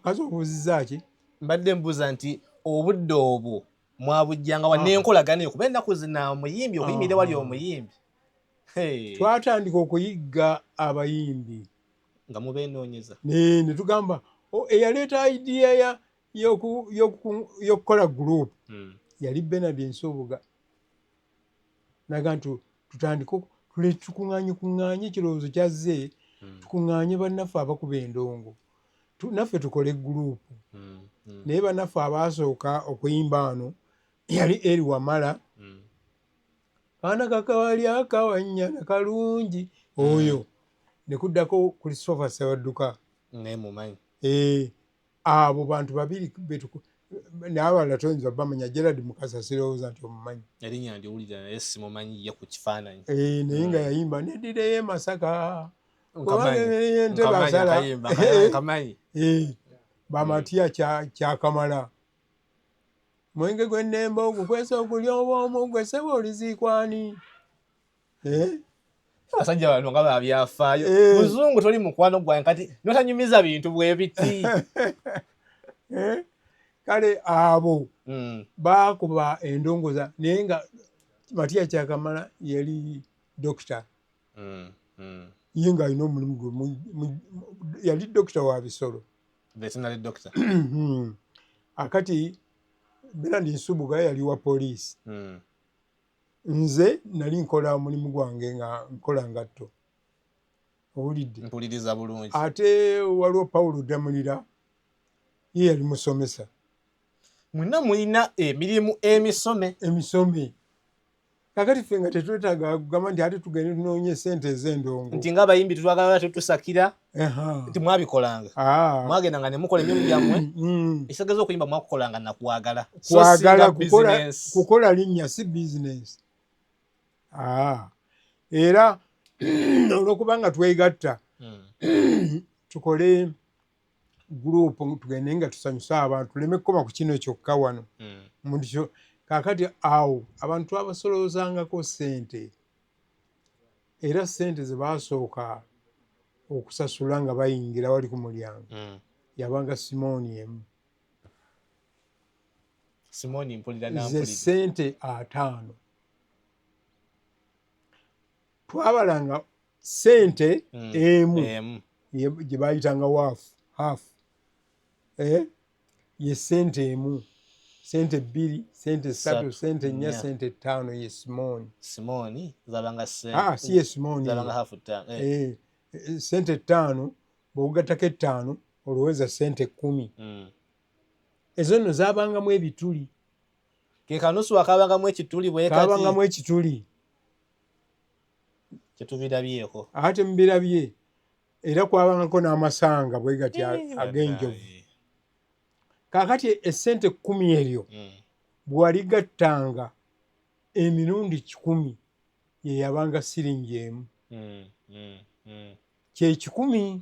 kazi obuuzizza ki? Mbadde mbuuza nti obudde obwo mwabujjanga wa n'enkolagana eyo kuba ennaku zino omuyimbi okuyimirira wali omuyimbi. Twatandika okuyigga abayimbi nga mubenoonyeza. Ne tugamba eyaleeta idea y'okukola group yali Bernard Nsubuga. Naga nti tutandike tukuŋŋaanye ekirowoozo kyazze tukuŋŋaanye bannaffe abakuba endongo naffe tukole gurupu. Naye bannaffe abaasooka okuyimba wano yali Eri Wamala, kaana kakawali akawanyana kalungi oyo, ne kuddako Christopher Ssewadduka. Mumanyi. Abo bantu babiri n'abalala toyinza bamanya. Gerard Mukasa sirowooza nti omumanyi. Erinnya ndiwulira naye simumanyi ye ku kifaananyi. Naye nga yayimba neddireyo e Masaka. Nkamanyi. Bamatiya Kyakamala. Mwenge gw'ennemba ogwo kwesa okulya obwomu gwe ssebo oliziikwani. Abasajja bano nga babyafaayo. Muzungu toli mukwano gwange kati notanyumiza bintu bwe biti. Kale abo baakuba endongoza naye nga Matiya Kyakamala yali dokita. Ye ng'alina omulimu gwe, yali dokita wa bisolo. Veterinary doctor. Akati Bernard Nsubuga yali wa poliisi. Nze nali nkola omulimu gwange nga nkola ngatto. Owulidde? Mpuliriza bulungi. Ate waliwo Paulo Damulira, ye yali musomesa. Mwenna mulina emirimu emisome. Kakati ffe nga tetwetaaga kugamba nti ate tugende tunoonye ssente ez'endongo. Nti ng'abayimbi tetwagala tetusakira nti mwabikolanga. Mwagendanga ne mukola emirimu gyammwe. Ekitegeeza okuyimba mwakukolanga nakwagala. Kwagala kukola linnya si bizinensi. Era olw'okuba nga twegatta tukole gurupu tugende nga tusanyusa abantu tuleme kukoma ku kino kyokka wano. Kaakati awo abantu abasoloozangako ssente era ssente ze baasooka okusasula nga bayingira wali ku mulyango yabanga Simooni emu. Simooni mpulira ze ssente 5. Twabalanga ssente emu gye baayitanga waafu ye ssente emu. Sente 2, sente 3, sente 4, sente 5 ye Simooni. Simooni zabanga ssente. Si ye Simooni. Zabanga hafu 5. Sente 5 bw'ogattako 5 olowooza sente 10. Ezo nno zaabangamu ebituli. Ke kanusu akabangamu ekituli bwe kati. Kaabangamu ekituli. Kyetubirabyeko. Ate mubirabye era kwabangako n'amasanga bwe gati ag'enjovu. Kaakati essente 10 eryo bw'waligattanga emirundi 10 ye yabanga siringi emu. Kye 10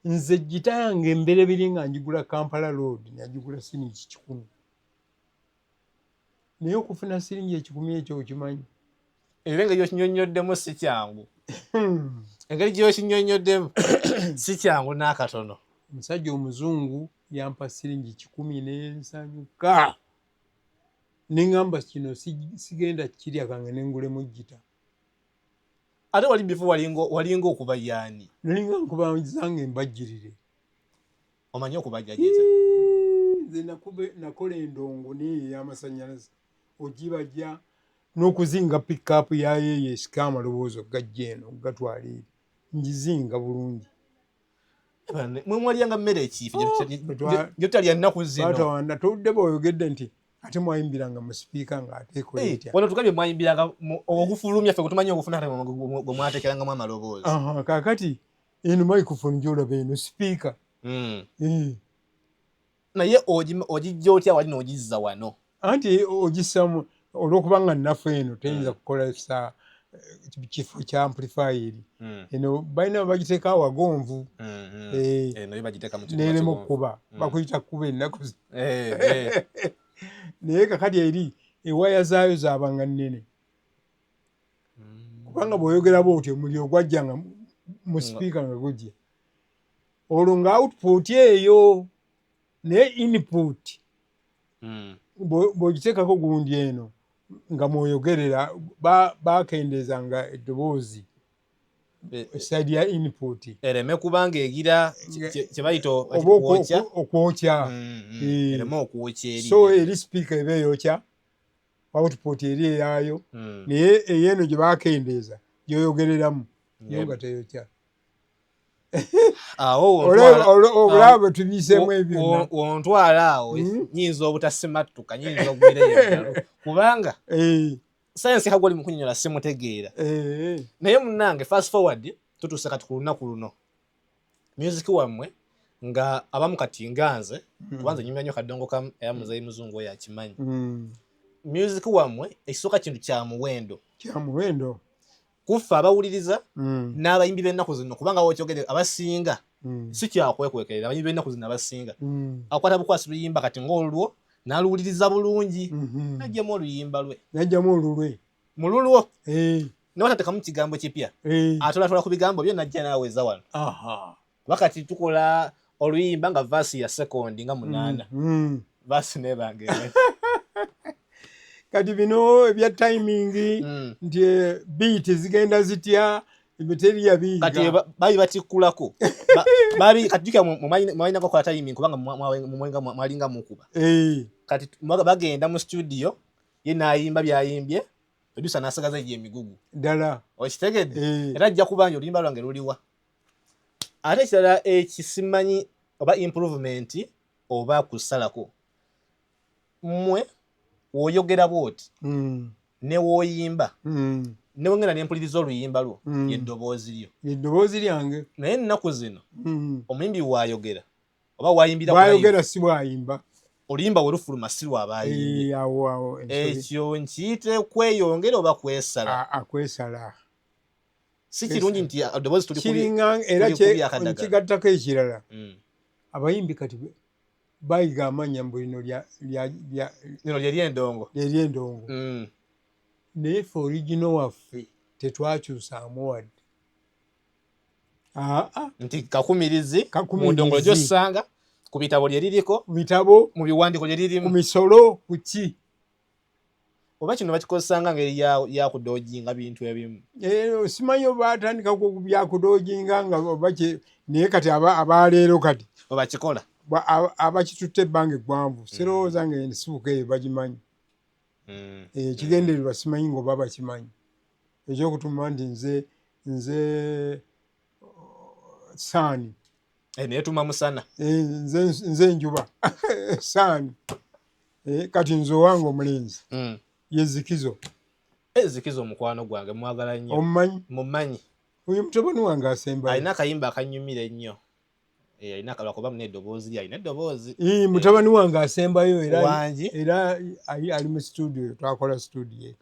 nze gita yange emberebiri nga njigula Kampala Road najigula siringi 10. Naye okufuna siringi 10 ekyo okimanyi. Era engeri gy'okinyonnyoddemu si kyangu. Engeri gy'okinyonnyoddemu si kyangu n'akatono. Omusajja omuzungu yampa siringi 10 n'ensanyuka. Neŋŋamba kino sigenda kirya kange ne ngulemu gita. Ate wali bifu walinga okuba yaani? Nalinga nkuba zange mbajjirire. Omanyi okubajja gita? Nze nakola endongo neyo ey'amasannyalaze. Ogibajja n'okuzinga pick-up yayo eyo esika amaloboozi gajja eno gatwala eri. Ngizinga bulungi. Mwe mwalyanga mmere ekiifu gye tutalya nnaku zino. Batawanda towudde bw'oyogedde nti ate mwayimbiranga mu sipiika ng'ateeko etya. Wano tukabye mwayimbiranga ogufulumya ffe kutumanya ogufuna ate gwe mwateekerangamu amaloboozi. Kaakati eno microphone gy'olaba eno sipiika. Naye ogijja otya wali n'ogizza wano? Anti ogissamu olw'okuba nga nnaffe eno teyinza kukolesa kifo kya amplifier eno balina bagiteeka wagonvu n'erema okkuba bakuyita kuba ennaku naye kakati eri ewaya zaayo zaabanga nnene kubanga bw'oyogera bw'otyo omuliro gwajjanga mu sipiika nga gujja olwo nga output eyo naye input bw'ogiteekako gundi eno nga mwoyogerera bakendeezanga eddoboozi esaidi ya input ereme kubanga egira kye bayita okwokya ereme okwokya eri so eri sipiika eba eyokya output eri eyaayo naye eyeno gye bakendeeza gyoyogereramu yo nga teyokya obulaba bwe tubiiseemu ebyo ontwala awo nyinza obutasimatuka nyinza ogwireyo kubanga sayansi kagwali mu kunyonyola simutegeera naye munnange fast forward tutuuse kati ku lunaku luno music wammwe nga abamu kati nganze kubanza nyumya nnyo kadongo kamu era muzeeyi muzungu oyo akimanyi music wammwe ekisooka kintu kya muwendo kuffe abawuliriza n'abayimbi b'ennaku zino kubanga wokyogere abasinga si kyakwekwekerera abayimbi b'ennaku zino abasinga akwata bukwasi luyimba kati ng'olulwo n'aluwuliriza bulungi n'ajjamu oluyimba lwe mu lulwo newatatekamu kigambo kipya atolatoola ku bigambo byo n'ajja n'aweza wano bakati tukola oluyimba nga vaasi ya sekondi nga 8 vaasi nebange kati bino ebya timing nti beat zigenda zitya ebiteriya biiga kati babi batikkulako babi katujuka mwalina kokola timing kubanga mwalinga mukuba kati bagenda mu studio ye n'ayimba byayimbye producer n'asagaza emigugu ddala okitegedde era ajja kubanja oluyimba lwange luliwa ate ekirala ekisimanyi oba improvement oba kusalako mmwe woyogera bwoti ne woyimba ne wongera n'empuliriza oluyimba lwo yeddoboozi lyange naye ennaku zino omuyimbi waayogera oba wayimbira si bwayimba oluyimba we lufuluma si lwabayimbye ekyo nkiyite kweyongera oba kwesala si kirungi nti eddoboozi kiringa era kigattako ekirala abayimbi kati bayiga amanya mbu lino ly'endongo naye fe original waffe tetwakyusaamu wadde nti kakumirizi mu ndongo gy'ossanga ku bitabo lye liriko mu biwandiiko lye lirimu ku misolo ku ki oba kino bakikozesanga ngeri yakudooginga bintu ebimu simanyi oba atandika byakudooginga nga naye kati abaleero kati webakikola abakitutte ebbanga eggwanvu sirowooza nga ensibuka eyo bagimanyi ekigendererwa simanyi ngaoba bakimanyi ekyokutuma nti nze saani neyetuma musana nze enjuba saani kati nze owange omulenzi ye Zikizo Zikizo omukwano gwange mwagala nnyo mumanyi oyo mutabani wange asembayo alina akayimba akanyumira ennyo alina akalwakuba muna eddoboozi lye alina eddoboozi mutabani wange asembayo era ali mu studio twakola studio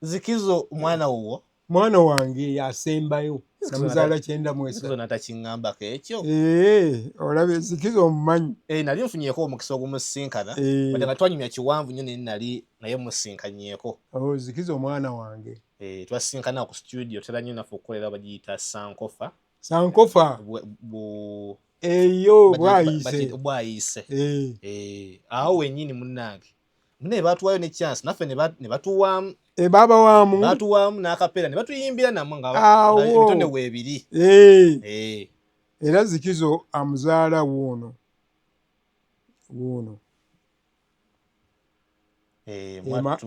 Zikizo mwana wange yasembayo namuzaala 9 natakiŋŋambako ekyo olabe Zikizo omumanyi nali nfunyeeko omukisa ogumusinkana wadde nga twanyumya kiwanvu nnyo nali naye musinkanyeko Zikizo omwana wange twasinkana ku studio tera nnyo naffe okukolera bagiyita sankofa eyo bwayise awo wennyini munnange naye batuwayo ne chance naffe ne batuwaamu batuwaamu n'akapeera ne batuyimbira namwe nga ebitonde weebiri era Zikizo amuzaala wuuno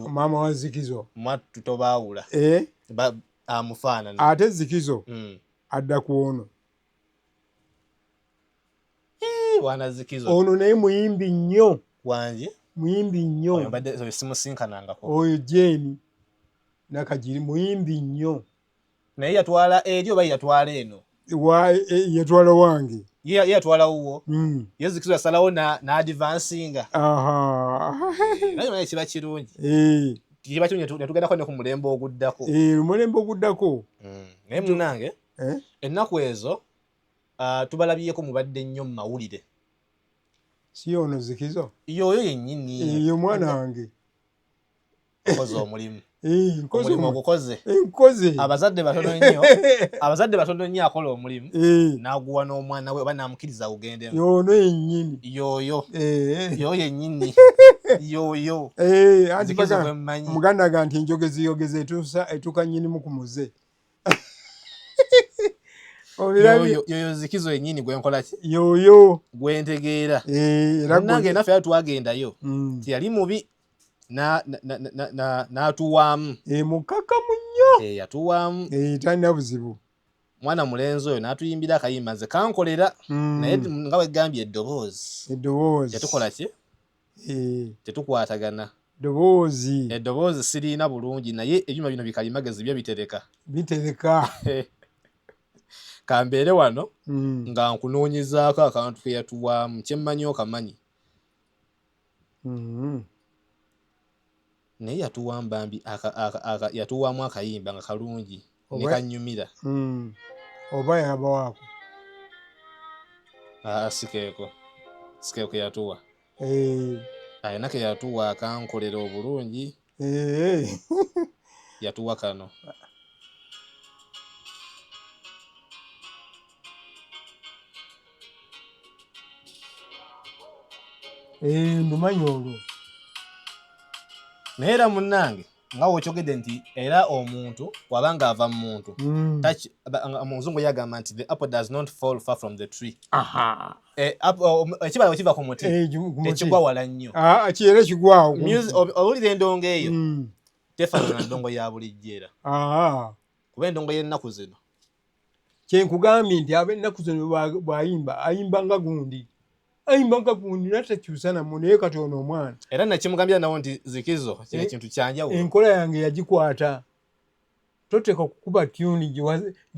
maama wa Zikizo mwattu tobaawula amufaanana ate Zikizo adda ku ono wana Zikizo ono naye muyimbi nnyo wangi muyimbi nnyo. Oyo mbadde simusinkanangako. Oyo Jane Nakajiri muyimbi nnyo. Naye yatwala eri oba yatwala eno? Yatwala wange. Ye yatwala wuwo? Ye Zikizo yasalawo n'advancinga. Naye kiba kirungi. Kiba kirungi ne tugendako ne ku mulembe oguddako. Omulembe oguddako. Naye munnange ennaku ezo tubalabyeko mubadde nnyo mu mawulire. Si ono Zikizo? Yoyo yennyini. Yo mwana wange. Okoze omulimu. Omulimu ogukoze. Nkoze. Abazadde batono nnyo akola omulimu. N'aguwa n'omwana we oba n'amukiriza ugendemu. Yono yennyini. Yoyo yennyini. Yoyo. Zikizo bwe mmanyi. Muganda ga nti enjogezi yogeze etuuka nnyinimu ku muze. Yoyo Zikizo yennyini gwe nkola ki? Yoyo. Gwe ntegeera. Nange naffe era twagendayo. Tiyali mubi. N'atuwaamu. Mukakamu nnyo. Yatuwaamu. Talina buzibu. Mwana mulenzi oyo n'atuyimbira akayimba nze kankolera. Naye nga bwe gambye eddoboozi. Tetukola ki? Tetukwatagana. Eddoboozi siriina bulungi naye ebyuma bino bikalimagezi byo bitereka. Kambeere wano nga nkunoonyezaako akantu ke yatuwaamu kyemmanyi okamanyi. Naye yatuwaamu akayimba nga kalungi ne kannyumira. Oba yabawaako? Sikeeko yatuwa. Ayina ke yatuwa akankolera obulungi. Yatuwa kano. Ndumanyi olwo. Naye era munnange nga wokyogedde nti era omuntu wabanga ava mu muntu omuzungu yagamba nti the apple does not fall far from the tree. Ekibala wekiva ku muti tekigwa wala nnyo. Kiera kigwawo. Owulira endongo eyo tefaanana ndongo ya bulijjo era. Kuba endongo y'ennaku zino. Kyenkugambye nti ab'ennaku zino bw'ayimba ayimba nga gundi. Natakyusa namu naye katono omwana. Era nakimugambira nawo nti Zikizo kino ekintu kyanjawulo. Enkola yange yagikwata. Toteeka kukuba tune gye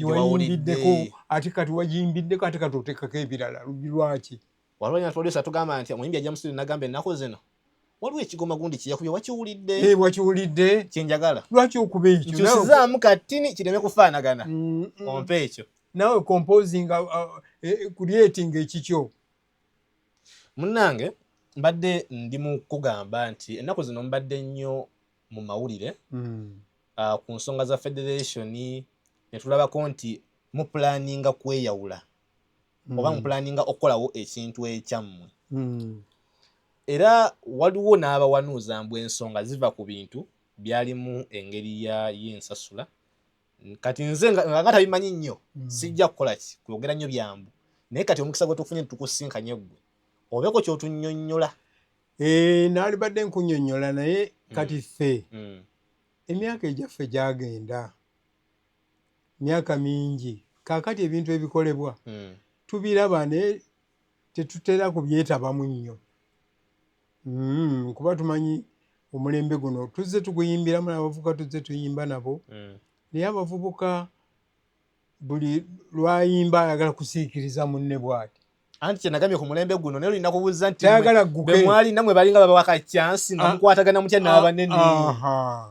wayimbiddeko ate kati wagiyimbiddeko ate kati oteekako ebirala. Lwaki? Waliwo nyatwalisa tugamba nti omuyimbi ajja musiri n'agamba ennaku zino waliwo ekigoma gundi kyeyakubye wakiwulidde. Wakiwulidde. Kyenjagala. Lwaki okuba ekyo? Nkyusizaamu katini kireme kufaanagana. Ompe ekyo. Nawe composing creating ekikyo. Munnange mbadde ndi mu kugamba nti ennaku zino mbadde nnyo mu mawulire ku nsonga za federation ne tulabako nti mupulaninga kweyawula oba mupulaninga okukolawo ekintu ekyammwe. Era waliwo n'abawanuuza mbu ensonga ziva ku bintu byalimu engeri y'ensasula. Kati nze nga tabimanyi nnyo sijja kukola ki kuyogera nnyo byambu. Naye kati omukisa gwe tufunye tukusinkanye ggwe. Obeeko ky'otunnyonnyola. Naali badde nkunnyonnyola naye kati ffe emyaka egyaffe gyagenda myaka mingi kaakati ebintu ebikolebwa tubiraba ne tetutera kubyetabamu nnyo. Kuba tumanyi omulembe guno tuzze tuguyimbiramu n'abavubuka tuzze tuyimba nabo naye abavubuka buli lwayimba ayagala kusiikiriza munne bw'ati. Anti kyenagambye ku mulembe guno naye olina kubuuza nti be mwali namwe balinga babawaka chansi nga mukwatagana mutya n'abanene.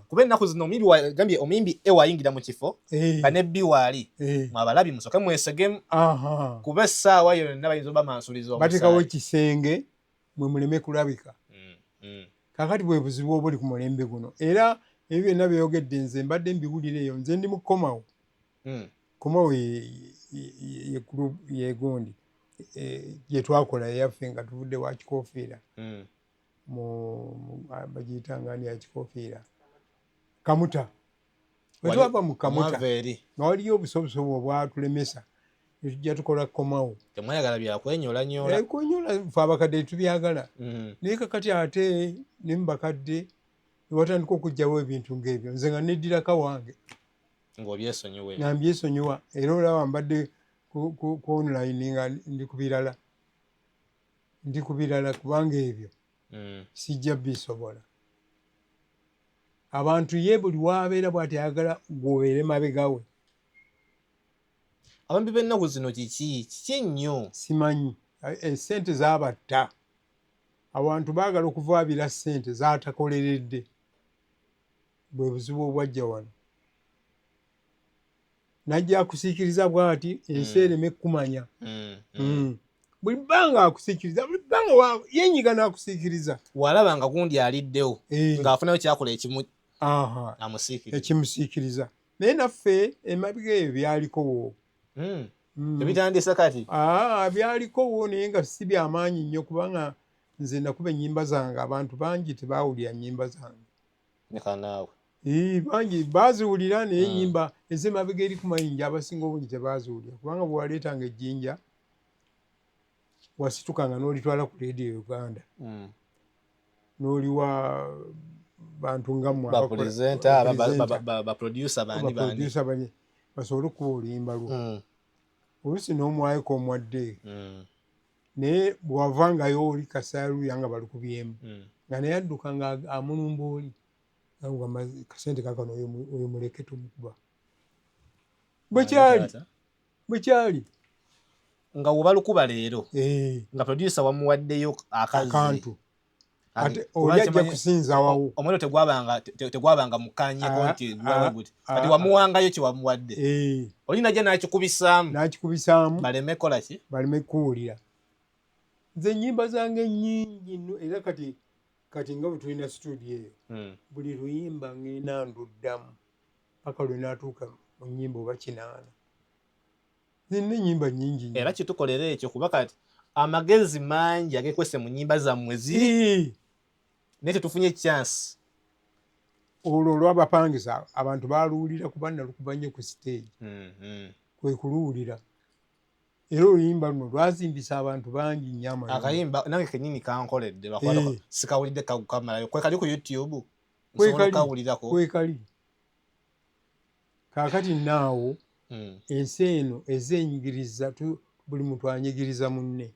Kuba ennaku zino omuyimbi wagambye omuyimbi wayingira mu kifo bane bbi waali mwabalabi musoke mwesegemu kuba essaawa yonna bayinza oba mansuliza omusaayi. Bateekawo ekisenge mwe muleme kulabika. Kaakati bwe buzibu obuli ku mulembe guno era ebyo byonna byeyogedde nze mbadde mbiwulira eyo nze ndi mu Komawo. Komawo ye gundi gye twakola yaffe nga tuvudde wa Kikoofiira bagiyita ngani ya Kikoofiira Kamuta. Bwe twava mu Kamuta nga waliyo obusobosobo obwatulemesa ne tujja tukola Komawo. Temwayagala byakwenyolanyola. Kwenyola ffe abakadde tubyagala. Naye kakati ate ne mu bakadde ne watandika okugyawo ebintu ng'ebyo nze nga neddiraka wange. Ng'obyesonyiwa. Nga mbyesonyiwa era olaba mbadde ku online nga ndi ku birala kubanga ebyo sijja bisobola. Abantu ye buli wabeera bw'ati ayagala gwobeere mabega we. Abambi b'ennaku zino kiki ennyo? Simanyi. Sente zaabatta. Abantu baagala okuvaabira ssente zaatakoleredde. Bwe buzibu obwajja wano. Najja akusiikiriza bw'ati ensi ereme kumanya. Buli bbanga akusiikiriza, buli bbanga yenyiga n'akusiikiriza. Walaba nga gundi aliddewo ng'afunayo kyakola ekimu amusiikiriza. Ekimusiikiriza. Naye naffe emabega eyo byaliko. Ebitandise kati? Byaliko naye nga si byamaanyi nnyo kubanga nze nakuba ennyimba zange abantu bangi tebaawulira nnyimba zange. Nekanaawe. Bangi baaziwulira naye ennyimba ez'emabega eri ku mayinja abasinga obungi tebaaziwulira kubanga bwe waleetanga ejjinja wasitukanga n'olitwala ku leediyo Uganda. N'oliwa bantu nga mmwe baproducer bandi basobole okuba oluyimba lwo. Oluusi n'omwayiko omwadde naye bw'avangayo oli kasaaluya nga balukubyemu nga naye adduka nga amunumba oli nga kasente kakano oyo muleke tumukuba. Bwe kyali nga we balukuba leero nga producer wamuwaddeyo akantu ate oli ajja kusinza wawo. Omuliro tegwabanga mukanyeko nti kati wamuwangayo kye wamuwadde. Oli najja n'akikubisaamu baleme kola ki? Baleme kuwulira. Nze ennyimba zange nnyingi nnyo era kati nga bwe tulina studio eyo buli luyimba ngenda nduddamu paka lwe naatuuka mu nnyimba oba 8. Nina ennyimba nnyingi nnyo. Era kitukolera ekyo kuba kati amagezi mangi agekwese mu nnyimba zammwe ziri naye tetufunye chance. Olwo olw'abapangisa abantu baaluwulira kuba nalukuba nnyo ku stage. Kwe kuluwulira. Era oluyimba luno lwazimbisa abantu bangi nnyo. Akayimba nange kennyini kankoledde bakwata sikawulidde kagukamalayo. Kwe kali ku YouTube. Kwe kali. Kaakati naawo ensi eno ezeenyigiriza buli muntu anyigiriza munne.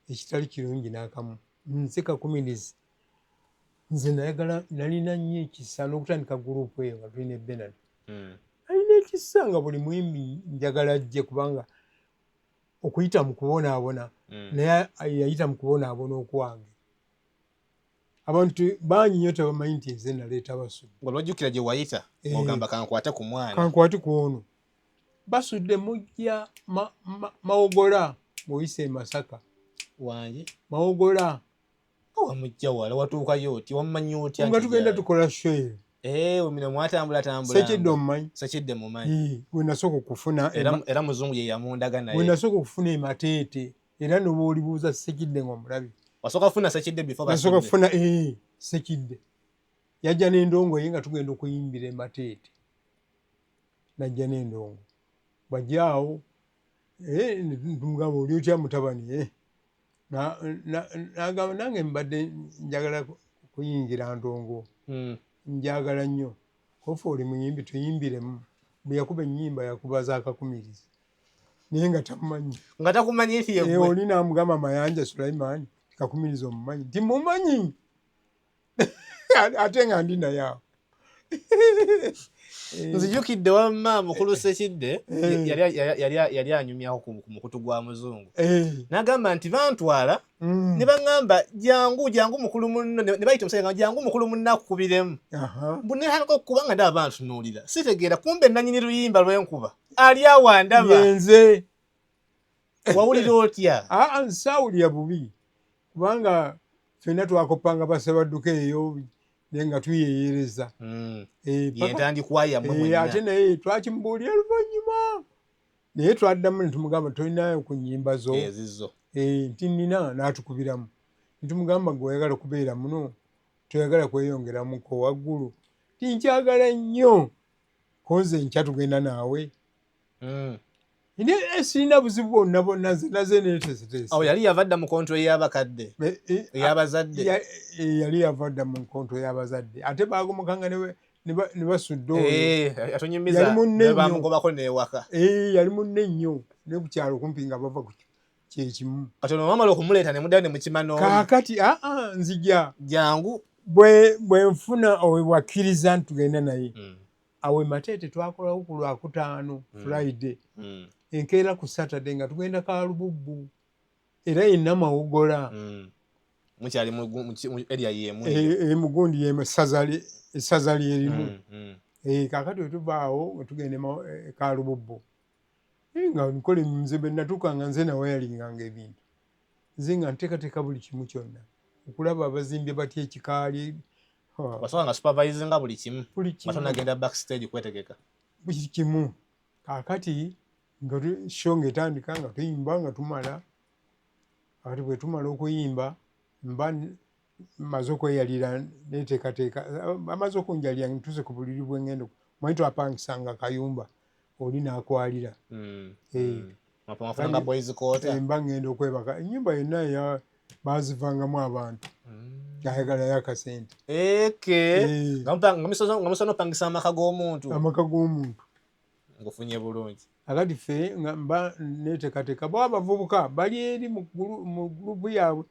Ekitali kirungi n'akamu. Nze Kakumirizi nze nalina nnyo ekisa n'okutandika gurupu eyo nga tulina Bernard. Alina ekisa nga buli muyimbi njagala ajje kubanga okuyita mu kubonaabona naye yayita mu kubonaabona okwange. Abantu bangi nnyo tebamanyi nti nze naleeta Basudde. Olwajjukira gye wayita ogamba kankwate ku mwana. Kankwate ku ono. Basudde mujja Mawogola bw'oyise e Masaka. Wange? Mawogola. Wamujja wala watuukayo oti wamumanyi otya? Nga tugenda tukola show. Omino mwatambula. Sekidde omumanyi? Sekidde mumanyi. We nasooka okufuna era muzungu ye yamundaga naye. We nasooka okufuna emateete era n'oba olibuuza Sekidde ng'omulabi. Wasooka kufuna Sekidde before Basudde? Nasooka kufuna Sekidde. Yajja n'endongo ye nga tugenda okuyimbira emateete. Najja n'endongo. Bajjaawo tumugamba oli otya mutabani n'agamba nange mbadde njagala kuyingira ndongo. Njagala nnyo. Kofa oli muyimbi tuyimbiremu. Bwe yakuba ennyimba yakuba za Kakumirizi. Naye nga tamumanyi. Nga takumanyi nti ye gwe? Oli n'amugamba Mayanja Sulaiman Kakumirizi omumanyi. Nti mumanyi. Ate nga ndi naye awo. Nzijukidde wamma mukulu Sekidde yali anyumyako ku mukutu gwa muzungu. N'agamba nti bantwala ne baŋŋamba jangu mukulu munno ne bayita omusajja jangu mukulu munno akukubiremu. Bunneehanako okukuba nga ndaba bantunuulira. Sitegeera kumbe nannyini luyimba lw'enkuba ali awo andaba. Yenze. Wawulira otya? Nsaawulira bubi kubanga ffenna twakoppanga basabadduka eyo naye nga tuyeeyereza. Yentandikwayo mwenna. Ate naye twakimubuulira luvannyuma. Naye twaddamu ne tumugamba tolinayo ku nnyimba zo. Ezizo. Nti nnina n'atukubiramu. Ne tumugamba gwe oyagala kubeera muno toyagala kweyongeramuko waggulu. Ti nkyagala nnyo. Ko nze nkya tugenda naawe. Sirina buzibu bwonna naze neeteeseteese. Awo yali yavadda mu konto ey'abakadde ey'abazadde. Yali yavadda mu konto ey'abazadde ate baagomokanga ne Basudde oyo. Atonyumiza ne bamugobako n'ewaka. Yali munne nnyo ne ku kyalo kumpi nga bava ku kyekimu kati ono wamala okumuleeta ne muddayo ne mukima n'oli kaakati nzija jangu bwe nfuna wakkiriza ntugenda naye awe Mateete twakolawo ku Lwakutaano Friday enkeera ku Saturday nga tugenda Kalububbu era yenna Mawogola mukyali mu area yemu Mugundi essaza lyerimu kaakati we tuvaawo we tugende Kalububbu nga nkole nze be natuuka nga nze nawayalinganga ebintu nze nga nteekateeka buli kimu kyonna okulaba abazimbye batya ekikaali wasobola nga supervising nga buli kimu nga tonagenda backstage kwetegeka buli kimu kaakati nga show ng'etandika nga tuyimba nga tumala kati bwe tumala okuyimba mba maze okweyalira neteekateeka amaze okunjalira ntuuse ku buliri bw'engendo mwanyi twapangisanga Kayumba oli n'akwalira mwafunanga boys koota mba ngenda okwebaka ennyumba yonna baazivangamu abantu ayagalayo akasente nga musono opangisa amaka g'omuntu ng'ofunye bulungi akati ffe nga mba neteekateeka bo abavubuka bali eri mu gurupu yaabwe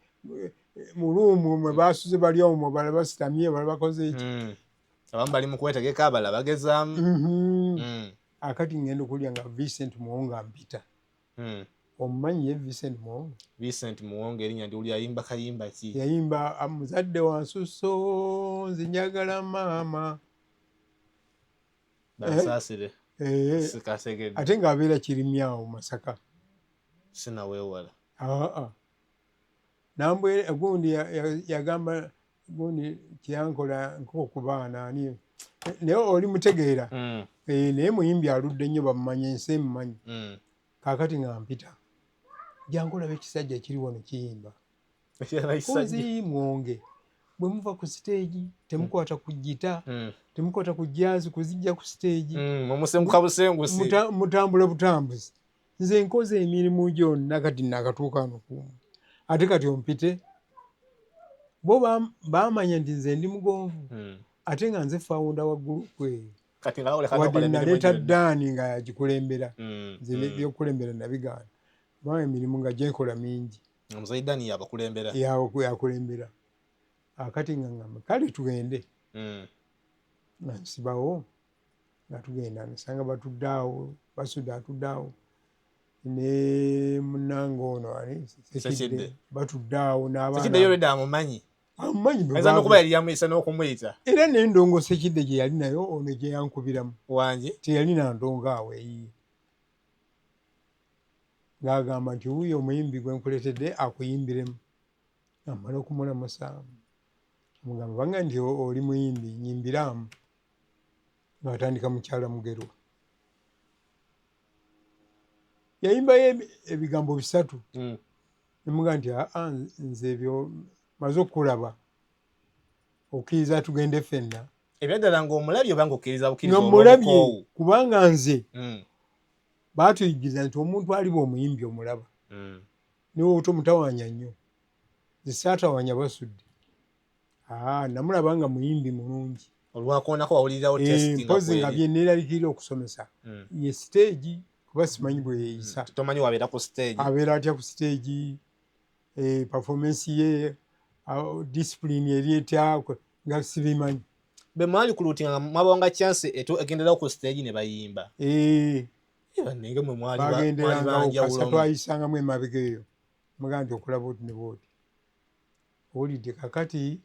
mu luumu mwe baasuze bali omwo bala basitamye bala bakoze eki abamu bali mu kwetegeka abala bagezaamu akati ngenda okulya nga Vincent Muwonga mpita omumanyi ye Vincent Muwonga erinnya ndi oli yayimba kayimba ki yayimba muzadde wa nsuso nze njagala maama basaasire sikasegedde ate ng'abeera Kirimyawo Masaka sinaweewala nambwe gundi yagamba gundi kyankola nk'okubaana ani naye oli mutegeera naye muyimbi aludde nnyo bamumanyi ensi emumanyi kaakati nga mpita jangu olabe ekisajja kiri wano kiyimba kozi Mwonge bwe muva ku siteegi temukwata ku gita temukwata ku jazz kuzijja ku siteegi mumusenguka busengusi mutambula butambuzi nze nkoze emirimu gyonna kati nakatuuka wano kumu ate kati ompite bo baamanya nti nze ndi mugonvu ate nga nze fawunda waggulu kweyo wadde naleeta Ddaani nga yagikulembera nze byokulembera nabigaana kubanga emirimu nga gyenkola mingi omuzayi Ddaani yakulembera akati nga ngamba kale tugende nga nsibawo nga tugenda nsanga batudde awo basudde atudde awo ne munnange ono Sekidde batudde awo n'abaana amumanyi nokuba yali yamuyisa n'okumuyita era n'endongo Sekidde gye yali nayo ono gye yankubiramu wangi teyali nandongo awo eyiye ng'agamba nti wuuyo omuyimbi gwe nkuleetedde akuyimbiremu amala okumulamusa mugamba banga nti oli muyimbi nyimbiramu ng'atandika Mukyala Mugerwa yayimbayo ebigambo 3 nemuga nti nze ebyo maze okulaba okkiriza tugende ffenna ebyaddala ng'omulabye oba ng'okkiriza bukkiriza ng'omulabye kubanga nze baatuyigiriza nti omuntu aliba omuyimbi omulaba niwe otomutawanya nnyo nze saatawanya basudde namulaba nga muyimbi mulungi olwakoonako wawulirirawo testing mpozi nga byeneeraliikirira okusomesa ye siteegi kuba simanyi bwe yeeyisa tomanyi wabeera ku stage abeera atya ku siteegi performance ye discipline eri etya nga sibimanyi be mwali ku luutinga nga mwabawanga chance egenderawo ku stage ne bayimba nenge mwe bagenderanga okasa twayisangamu emabega eyo muga nti okulaba oti ne booti owulidde kakati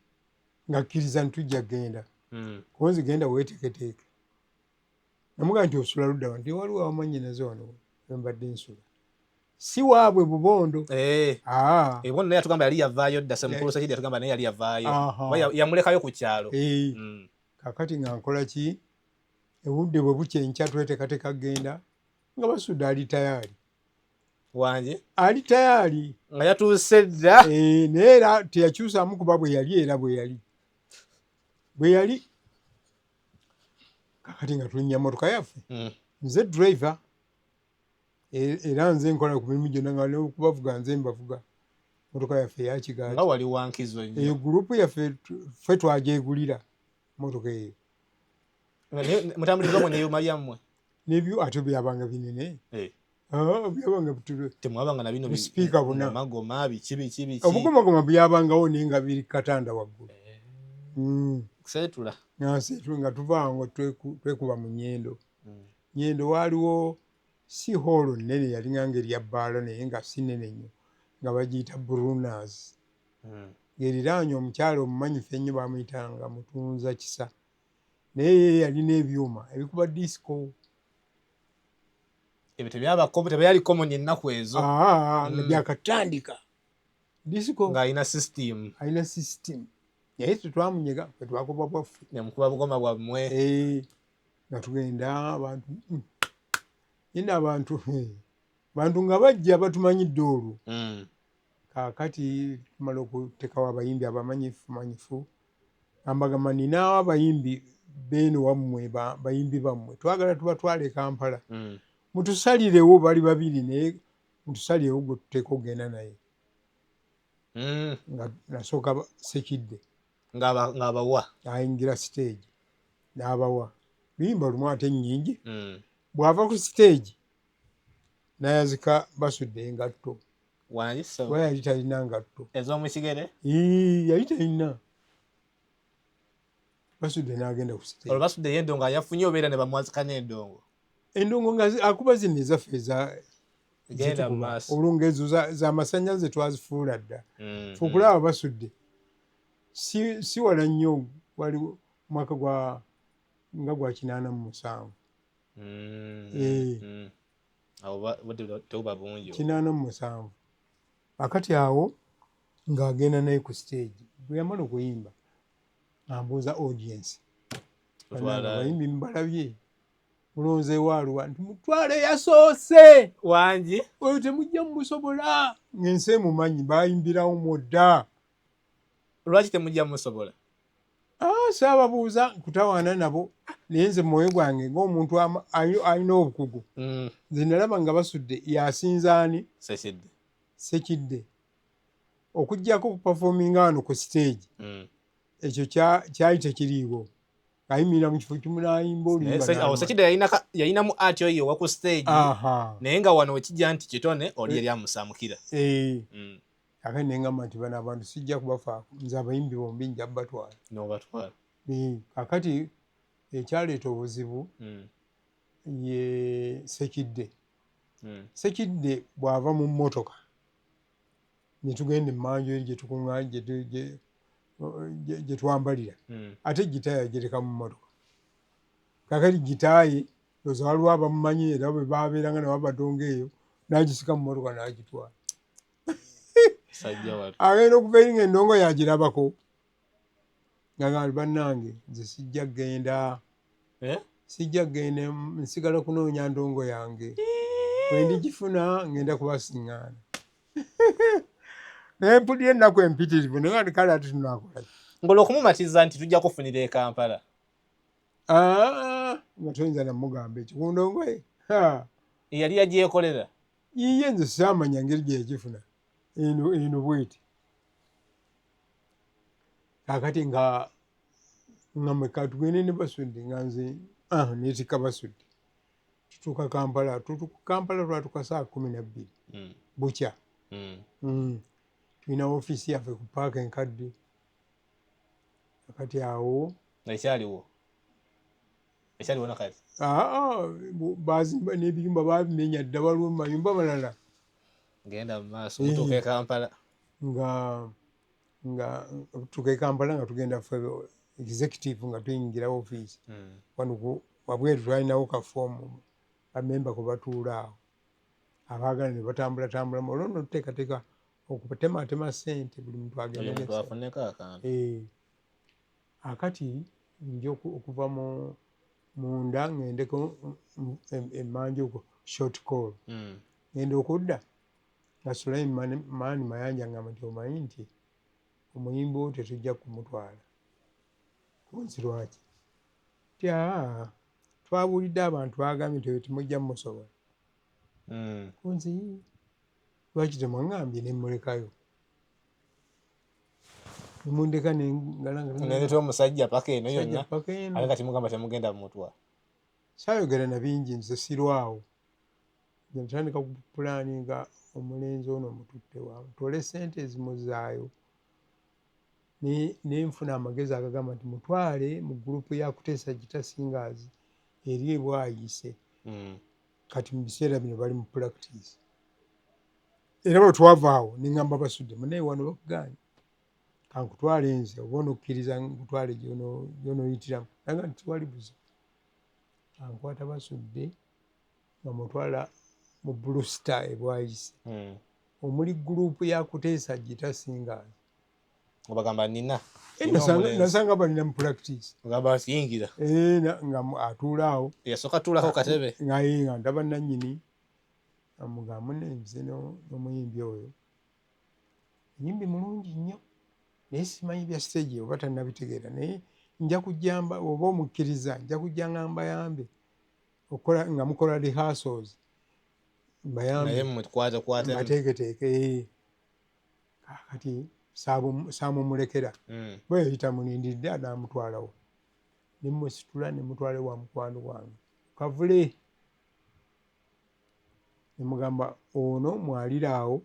nga kkiriza ntujja genda konzi genda weeteeketeeke namuga nti osula luddawa nti waliwo awamanyinaze wano embadde nsula si waabwe Bubondo Bubondo naye yatugamba yali yavaayo dda Semukulu Sekidde yatugamba naye yali yavaayo yamulekayo ku kyalo kakati nga nkola ki obudde bwe bukyenkya tweteekateeka genda nga basudde ali tayaali wange ali tayaali nga yatuuse dda naye era teyakyusaamu kuba bwe yali era bwe yali kakati nga tulinnya motoka yaffe nze driver era nze nkola ku mirimu gyonna nga nokubavuga nze mbavuga motoka yaffe eyakigaati nga wali wankizo nnyo eyo gurupu yaffe ffe twagyegulira motoka eyo mutambulirwamwe neyuma byammwe nebyo ate byabanga binene byabanga temwabanga na bino speaker buna magoma biki obugomagoma byabangawo naye nga biri katanda waggulu kusetula nga tuvaango twekuba mu Nyendo. Nyendo waaliwo si holo nnene yalinga ng'erya bbaala naye nga si nnene nnyo nga bagiyita Brunas. Ng'eriraanye omukyala omumanyifu ennyo baamuyitanga Mutunza Kisa. Naye ye yalina ebyuma ebikuba disco. Ebyo tebyali common ennaku ezo. Byakatandika. Disco ng'alina system. Alina system. Naye tetwamunyega kwe twakuba bwaffe. Nyamukuba bugoma bwammwe. Nga tugenda abantu nyina abantu nga bajja batumanyidde olwo. Kaakati tumala okuteekawo abayimbi abamanyifu ambagamba ninaawo abayimbi beeno wammwe bayimbi bammwe twagala tubatwale e Kampala mutusalirewo bali babiri naye mutusalirewo gwe tuteeka okugenda naye. Nga nasooka Sekidde ng'abawa ayingira stage n'abawa luyimba lumu ate nnyingi. Bw'ava ku stage n'ayazika Basudde engatto. Kuba yali talina ngatto ez'omukigere. Yali talina. Basudde n'agenda ku stage. Olwo Basudde y'endongo yafunye obeera ne bamwazika n'endongo. Endongo nga akuba zino ezaffe genda maaso. Olwo ng'ezo z'amasannyalaze twazifuula dda. Ffe okulaba Basudde si wala nnyo wali mwaka gwa 87. Awo teuba bungi 87. Akati awo ng'agenda naye ku stage bwe yamala okuyimba ambuuza audience abayimbi mubalabye mulonzeewo aluwa nti mutwale yasoose wangi oyo temujja mumusobola ng'ensi emumanyi bayimbirawo mwodda. Lwaki temujja mumusobola? Saababuuza nkutawaana nabo naye nze mwoyo gwange ng'omuntu alina obukugu nze nalaba nga Basudde yasinzaani Sekidde okuggyako okupafoominga wano ku stage. Ekyo kyali tekiriiwo. Ayimirira mu kifo kimu n'ayimba olimba. Sekidde yalinamu ati oyo wa ku stage naye nga wano wekijja nti kitone oli yali amusamukira. Ate ne ngamba nti bano abantu sijja kubafaako nze abayimbi bombi nja batwala. N'obatwala. Kakati ekyaleeta obuzibu ye Sekidde. Sekidde bw'ava mu mmotoka ne tugenda emmanju eri gye twambalira ate gita yagireka mu mmotoka. Kakati gita ye looza waliwo abamumanyi era bwe baabeeranga nabo abadongo eyo n'agisika mu mmotoka n'agitwala. Agenda okuva eri ng'endongo yagirabako nga bannange nze sijja kgenda nsigala kunoonya ndongo yange bwe ndigifuna ngenda kubasiŋŋaana. Naye mpulira ennaku empitirivu naye nga kale ate tunaakola ng'olwo okumumatiza nti tujja kufunira e Kampala. Nga toyinza namugamba ekyo ku ndongo ye yali yagyekolera. Yiye nze saamanya ngeri gye yakifuna eno bweti. Kakati nga mweka tugende ne Basudde nga nze neetikka Basudde tutuuka Kampala. Kampala twatuuka saa 12 bukya. Tulina ofiisi yaffe ku paaka enkadde. Kakati awo ekyaliwo nakati bazimba n'ebiyumba babimenya dda waliwo mayumba malala. Genda mu maaso mutuuka e Kampala. Nga tutuuka e Kampala nga tugenda ffe executive nga tuyingira ofiisi. Wano wabweru twalinawo kafoomu bamemba kwe batuula awo abaagala ne batambulatambula olwo nno tuteekateeka okutemaatema ssente buli muntu agenda afuneko akantu. Akati nja okuva munda ŋŋendeko emmanju okwo short call ŋŋenda okudda nga Sulaiman Mayanja ngamba nti omanyi nti omuyimbi wo tetujja kumutwala. Kunsi lwaki? Nti twabuulidde abantu bagambye nti temujja mmusobola. Kunsi lwaki temwaŋŋambye ne mmulekayo? Nemundeka ngalanga omusajja paka eno yonna ate kati mugamba temugenda mumutwala. Saayogera na bingi nze sirwawo natandika kupulaninga omulenzi ono mututte wa ntole sente ezimuzaayo nenfuna amagezi agagamba nti mutwale mu gurupu ya Kuteesa Gita Singers eri Bwayise kati mu biseera bino bali mu practice. Era bwe twava awo neŋŋamba Basudde munaye wano bakuganye kankutwale nze oba onokkiriza nkutwale gy'onooyitiramu naga nti tiwali buzibu. Ankwata Basudde nga mutwala mu Blue Star e Bwayise omuli gurupu ya Kuteesa Gita Singers. Obagamba nina nasanga balina mu practice ogamba yingira nga atuula awo yasooka tuulako katebe nga ndaba nannyini amugamba nze n'omuyimbi oyo yimbi mulungi nnyo naye simanyi bya stage oba tannabitegeera naye nja kujjamba oba omukkiriza nja kujja ngambayambe okola nga mukola rehearsals naye mwekwate bateeketeeke kati saamumulekera bwe yayita mulindiridde anaamutwalawo nemusitula nemutwale wa mukwano gwange kavule nemugamba ono mwalira awo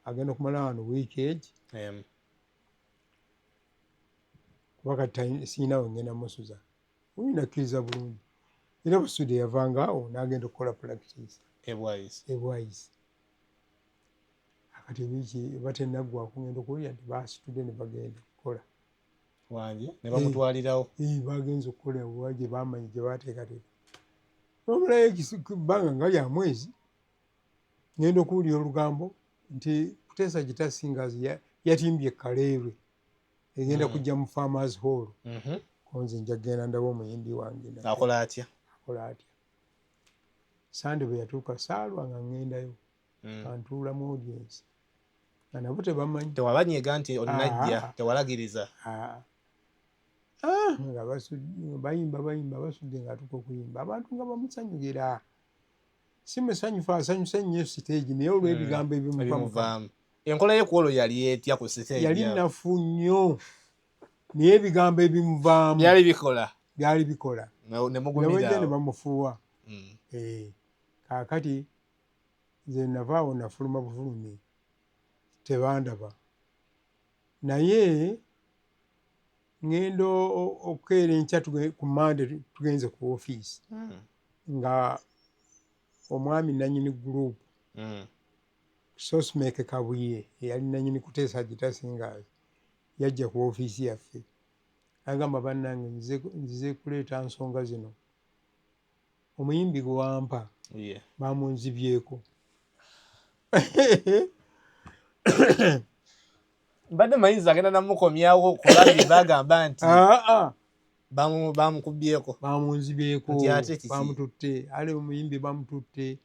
agenda okumala wano wiiki egi kuba kati siinawe ngenda musuza nakkiriza bulungi. Era Basudde yavanga awo n'agenda okukola practice e Bwayise. Kati wiiki batenaggwako ngenda okuwulira nti basitudde ne bagenda okukola ne bamutwalirawo bagenza okukola oba gye bamanyi gye bateekateeka omulayo ebbanga nga lya mwezi ngenda okuwulira olugambo nti Kuteesa Gita Singers yatimbye Kaleerwe egenda kujja mu Farmers Hall konze nja kgenda ndaba omuyimbi wange akola atya Sande bwe yatuuka saalwa nga ngendayo antuula mu audience nga nabo tebamanyi tewabanyiga nti onajja tewalagiriza nga bayimba Basudde ng'atuuka okuyimba abantu nga bamusanyukira si musanyufu asanyuse nnyo siteegi naye olw'ebigambo ebimuvaamu. Enkola ye kwolwo yali etya ku siteegi yali nafu nnyo naye ebigambo ebimuvaamu byali bikola nebajja ne bamufuuwa. Kaakati nze nava awo nafuluma bufulumi tebandaba naye ngenda okukeera enkya ku Mande tugenze ku woofiisi nga omwami nannyini gurupu Sosmeke Kabuye eyali nannyini Kuteesa Gita Singers yajja ku woofiisi yaffe agamba bannange nzize kuleeta nsonga zino omuyimbi gwe wampa bamunzibyeko mbadde mayinza agenda namukomyawo kulabiri bagamba nti bamukubyeko bamututte ale omuyimbi bamututte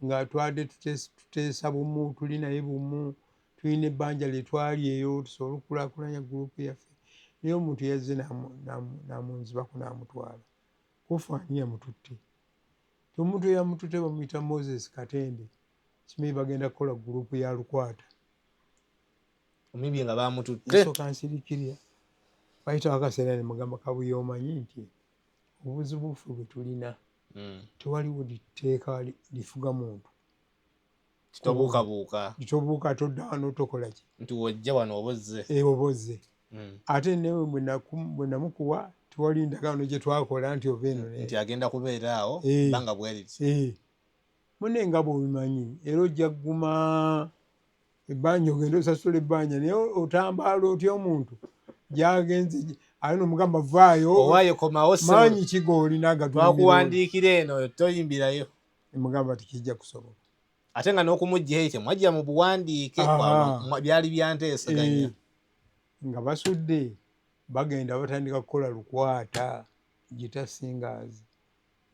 nga twadde tuteesa bumu tuli naye bumu tulina ebbanja lye twali eyo tusobole okukulaakulanya gurupu yaffe naye omuntu yazze namunzibako n'amutwala kufaani yamututte omuntu eyamututte bamuyita Moses Katende kimanyi bagenda kukola gurupu ya Lukwata omuyimbi nga bamututte sooka nsirikirya bayitawo akaseera ne mugamba Kabuye omanyi nti obuzibu ffe bwe tulina tewaliwo litteeka lifuga muntu kitobuuka todda wano tokola ki nti wojja wano obozze ate newe bwe namukuwa tewali ndagaano gye twakola nti ova eno nti agenda kubeera awo banga bweriti munne nga bw'obimanyi era ojja kuguma ebbanja ogenda osasula ebbanja naye otambaala otya omuntu gyagenze ali nomugamba vaayo komawo maanyi kigoolina twakuwandiikira eno toyimbirayo emugamba tikijja kusoboka ate nga n'okumugjayo temwajja mu buwandiike byali byanteesaganya nga Basudde bagenda batandika kukola Lukwata Gita Singers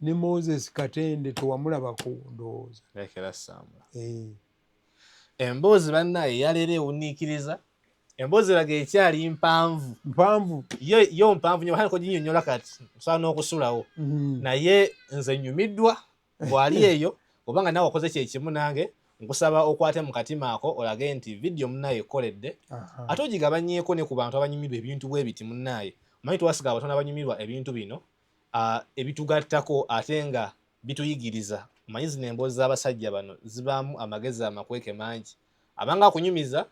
ne Moses Katende tewamulabako ndowooza lekera samba emboozi bannaye yaleero ewuniikiriza emboozi eraga ekyali mpanvu yo mpanvu nnyo bahaniko ginnyonnyola kati osobola n'okusulawo naye nze nnyumiddwa bw'ali eyo obanga naawe wakoze kyekimu nange nkusaba okwate mu katima ako olage nti vidiyo munnaye ekoledde ate ogigabanyeeko ne ku bantu abanyumirwa ebintu bwe biti munnaye omanyi twasiga abatono abanyumirwa ebintu bino ebitugattako ate nga bituyigiriza omanyi zino emboozi z'abasajja bano zibaamu amagezi amakweke mangi abanga akunyumiza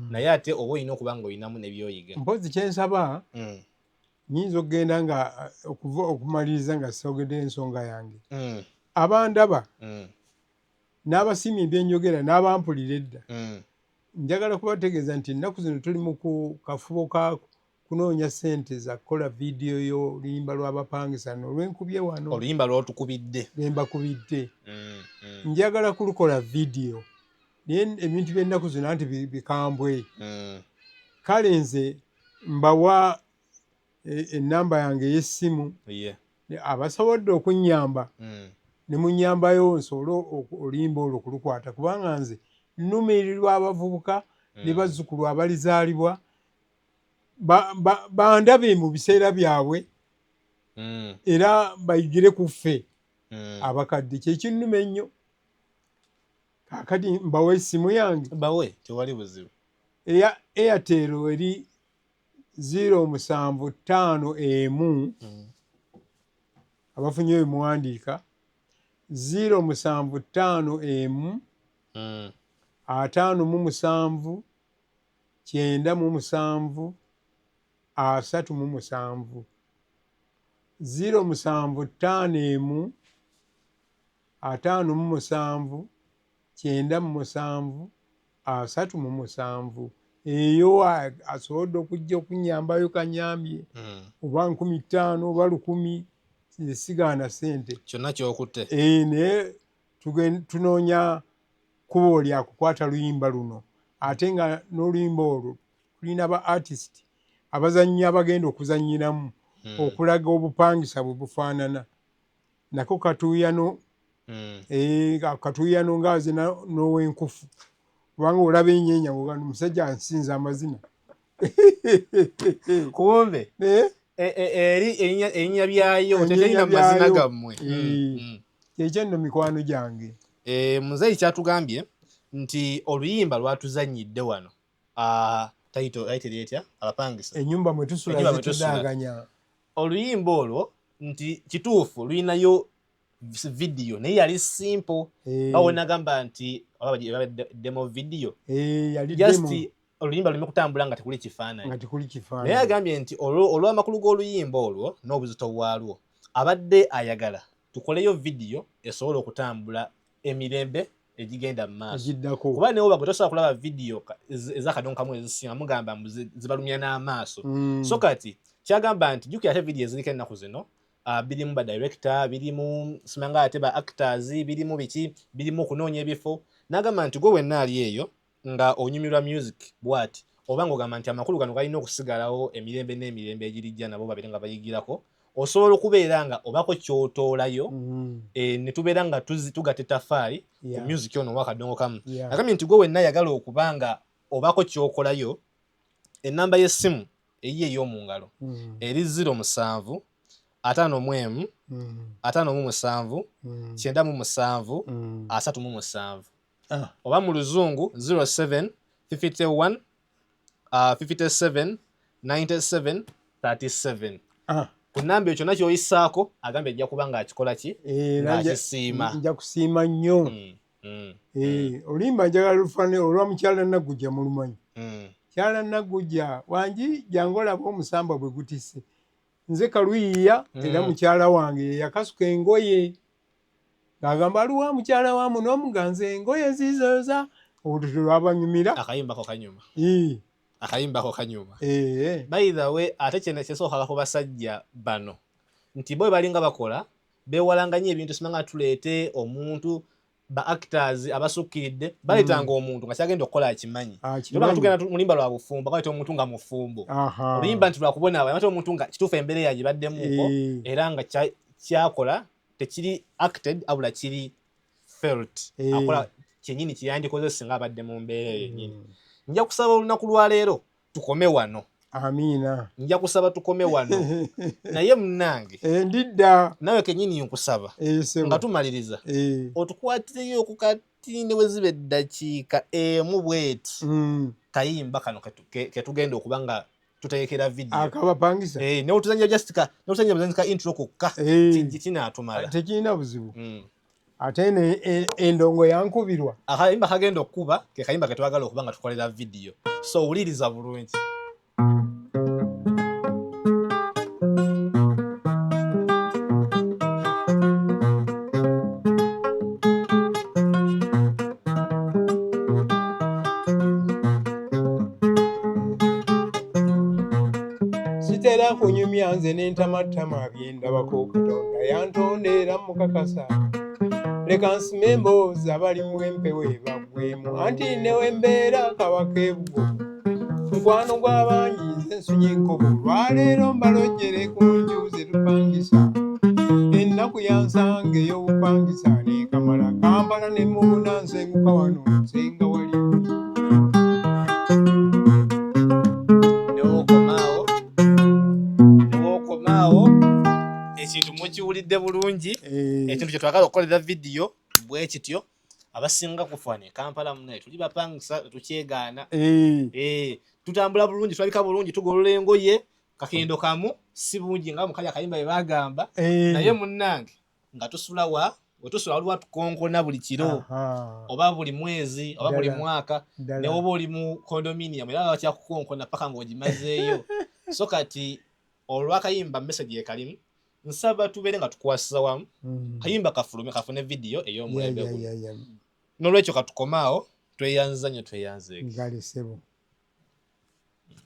naye ate oba olina okuba nga olinamu nebyoyiga. Mpozi kyensaba nyinza okugenda nga okumaliriza nga sogedde ensonga yange abandaba n'abasiimye ebyenjogera n'abampulira edda njagala kubategeeza nti ennaku zino tuli mu kafubo ka kunoonya ssente za kukola vidiyo y'oluyimba lw'abapangisa nolwenkubye wano oluyimba lw'otukubidde lwembakubidde njagala kulukola vidiyo naye ebintu by'ennaku zino anti bikambwe kale nze mbawa ennamba yange ey'essimu abasobodde okunnyamba ne munnyambayo nsobole oluyimba olwo kulukwata kubanga nze nnumirirwa abavubuka ne bazzukulu abalizaalibwa bandabe mu biseera byabwe era bayigire ku ffe abakadde kyekinnuma ennyo. Kaakati mbawe essimu yange bawe tewali buzibu eya Airtel eri 075 abafunye we muwandiika 075 57 9 37 075 57 9 37 eyo asobodde okujja okunyambayo kanyambye oba 15 oba 10 sigaana ssente kyonna kyokutte naye tunoonya kubo lya kukwata luyimba luno ate nga n'oluyimba olwo tulina ba artist abazannyi abagenda okuzannyiramu okulaga obupangisa bwe bufaanana nako katuuyano katuuyano ngaaze n'ow'enkufu kubanga olaba ennyenya ng'ogamba omusajja ansinza amazina kumbe eri erinnya byayo teterina mazina gammwe kyekyo nno mikwano gyange. Muzeeyi kyatugambye nti oluyimba lwatuzannyidde wano title etya abapangisa ennyumba mwe tusula zitudaaganya oluyimba olwo nti kituufu lulinayo vidiyo naye yali simple awo nagamba nti demo vidiyo just oluyimba lulimu kutambula nga tekuli kifaananyi naye agambye nti olw'amakulu g'oluyimba olwo n'obuzito bwalwo abadde ayagala tukoleyo vidiyo esobola okutambula emirembe egigenda mu maaso kuba newo bagwe tosobola kulaba vidiyo ez'akadongo kamu ezisinga mugamba zibalumya n'amaaso so kati kyagamba nti jjukira ate vidiyo eziriko ennaku zino birimu ba director birimu simanga ate ba actors birimu biki birimu okunoonya ebifo n'agamba nti gwe wenna ali eyo nga onyumirwa music bwati oba ng'ogamba nti amakulu gano galina okusigalawo emirembe n'emirembe egirijja nabo babeere nga bayigirako osobola okubeera nga obako kyotoolayo ne tubeera nga tugata ettaffaali ku music ono ow'akadongo kamu agambye nti gwe wenna ayagala okuba nga obako kyokolayo ennamba y'essimu eyiye ey'omu ngalo eri 07 51 57 97 37 oba mu luzungu 07 51 57 97 37 ku nnamba ekyo nakyo oyisaako agambye ajja kuba ng'akikola ki ng'akisiima nja kusiima nnyo oluyimba njagala lufaane olwa mukyala Naggujja mulumanyi mukyala Naggujja wangi jangu olaba omusamba bwe gutise nze Kaluyiya era mukyala wange yakasuka engoye ng'agamba aliwa mukyala wa muno omuganza engoye zizoza obututu lwabanyumira akayimbako kanyuma by the way ate kyena kyesooka ku basajja bano nti bo balinga bakola beewalanga nnyo ebintu simanga tuleete omuntu ba actors abasukkiridde baleetanga omuntu nga kyagenda okukola akimanyi tubanga tugenda mulimba lwa bufumbo kaleeta omuntu nga mufumbo oluyimba nti lwakubonaabo ate omuntu nga kituufu embeera yagibaddemuko era nga kyakola tekiri acted abula kiri felt akola kyennyini kyeyandikoze singa abadde mu mbeera eyo yennyini nja kusaba olunaku lwa leero tukome wano amiina nja kusaba tukome wano naye munnange ndidda nawe kennyini nkusaba nga tumaliriza otukwatireyo ku katinde we ziba eddakiika emu bweti kayimba kano ketugenda okuba nga tuteekera vidiyo akabapangisa neotuzanyira justika neotuzanyira bazanyika intro kokka kinaatumala tekirina buzibu ate endongo yankubirwa akayimba kagenda okukuba ke kayimba ke twagala okuba nga tukolera vidiyo so wuliriza bulungi. sitera kunyumya nze n'entamatama byendabako Katonda yantondera mukakasa leka nsime emboozi abali mu empewo bagwemu anti newembeera kabaka ebugo mukwano gw'abangi nze nsunye enkobo lwaleero mbalojjere ku nju ze tupangisa ennaku yansange ey'obupangisa neekamala Kampala ne mubuna nsenguka wano nsenga wali newokomaawo ekintu mukiwulidde bulungi ekintu kye twagala okukolera vidiyo bwe kityo abasinga kufaane Kampala munaye tuli bapangisa tukyegaana tutambula bulungi tulabika bulungi tugolola engoye kakendo kamu si bungi nga mukali akayimba bye bagamba naye munnange nga tusula wetusula waliwo tukonkona buli kiro oba buli mwezi oba buli mwaka ne oba oli mu condominium era bakyakukonkona paka ng'ogimazeeyo so kati olwakayimba message yekalimu nsaba tubeere nga tukwasiza wamu kayimba kafune vidiyo ey'omulembe guno n'olwekyo katukomaawo tweyanza nnyo tweyanzeeko.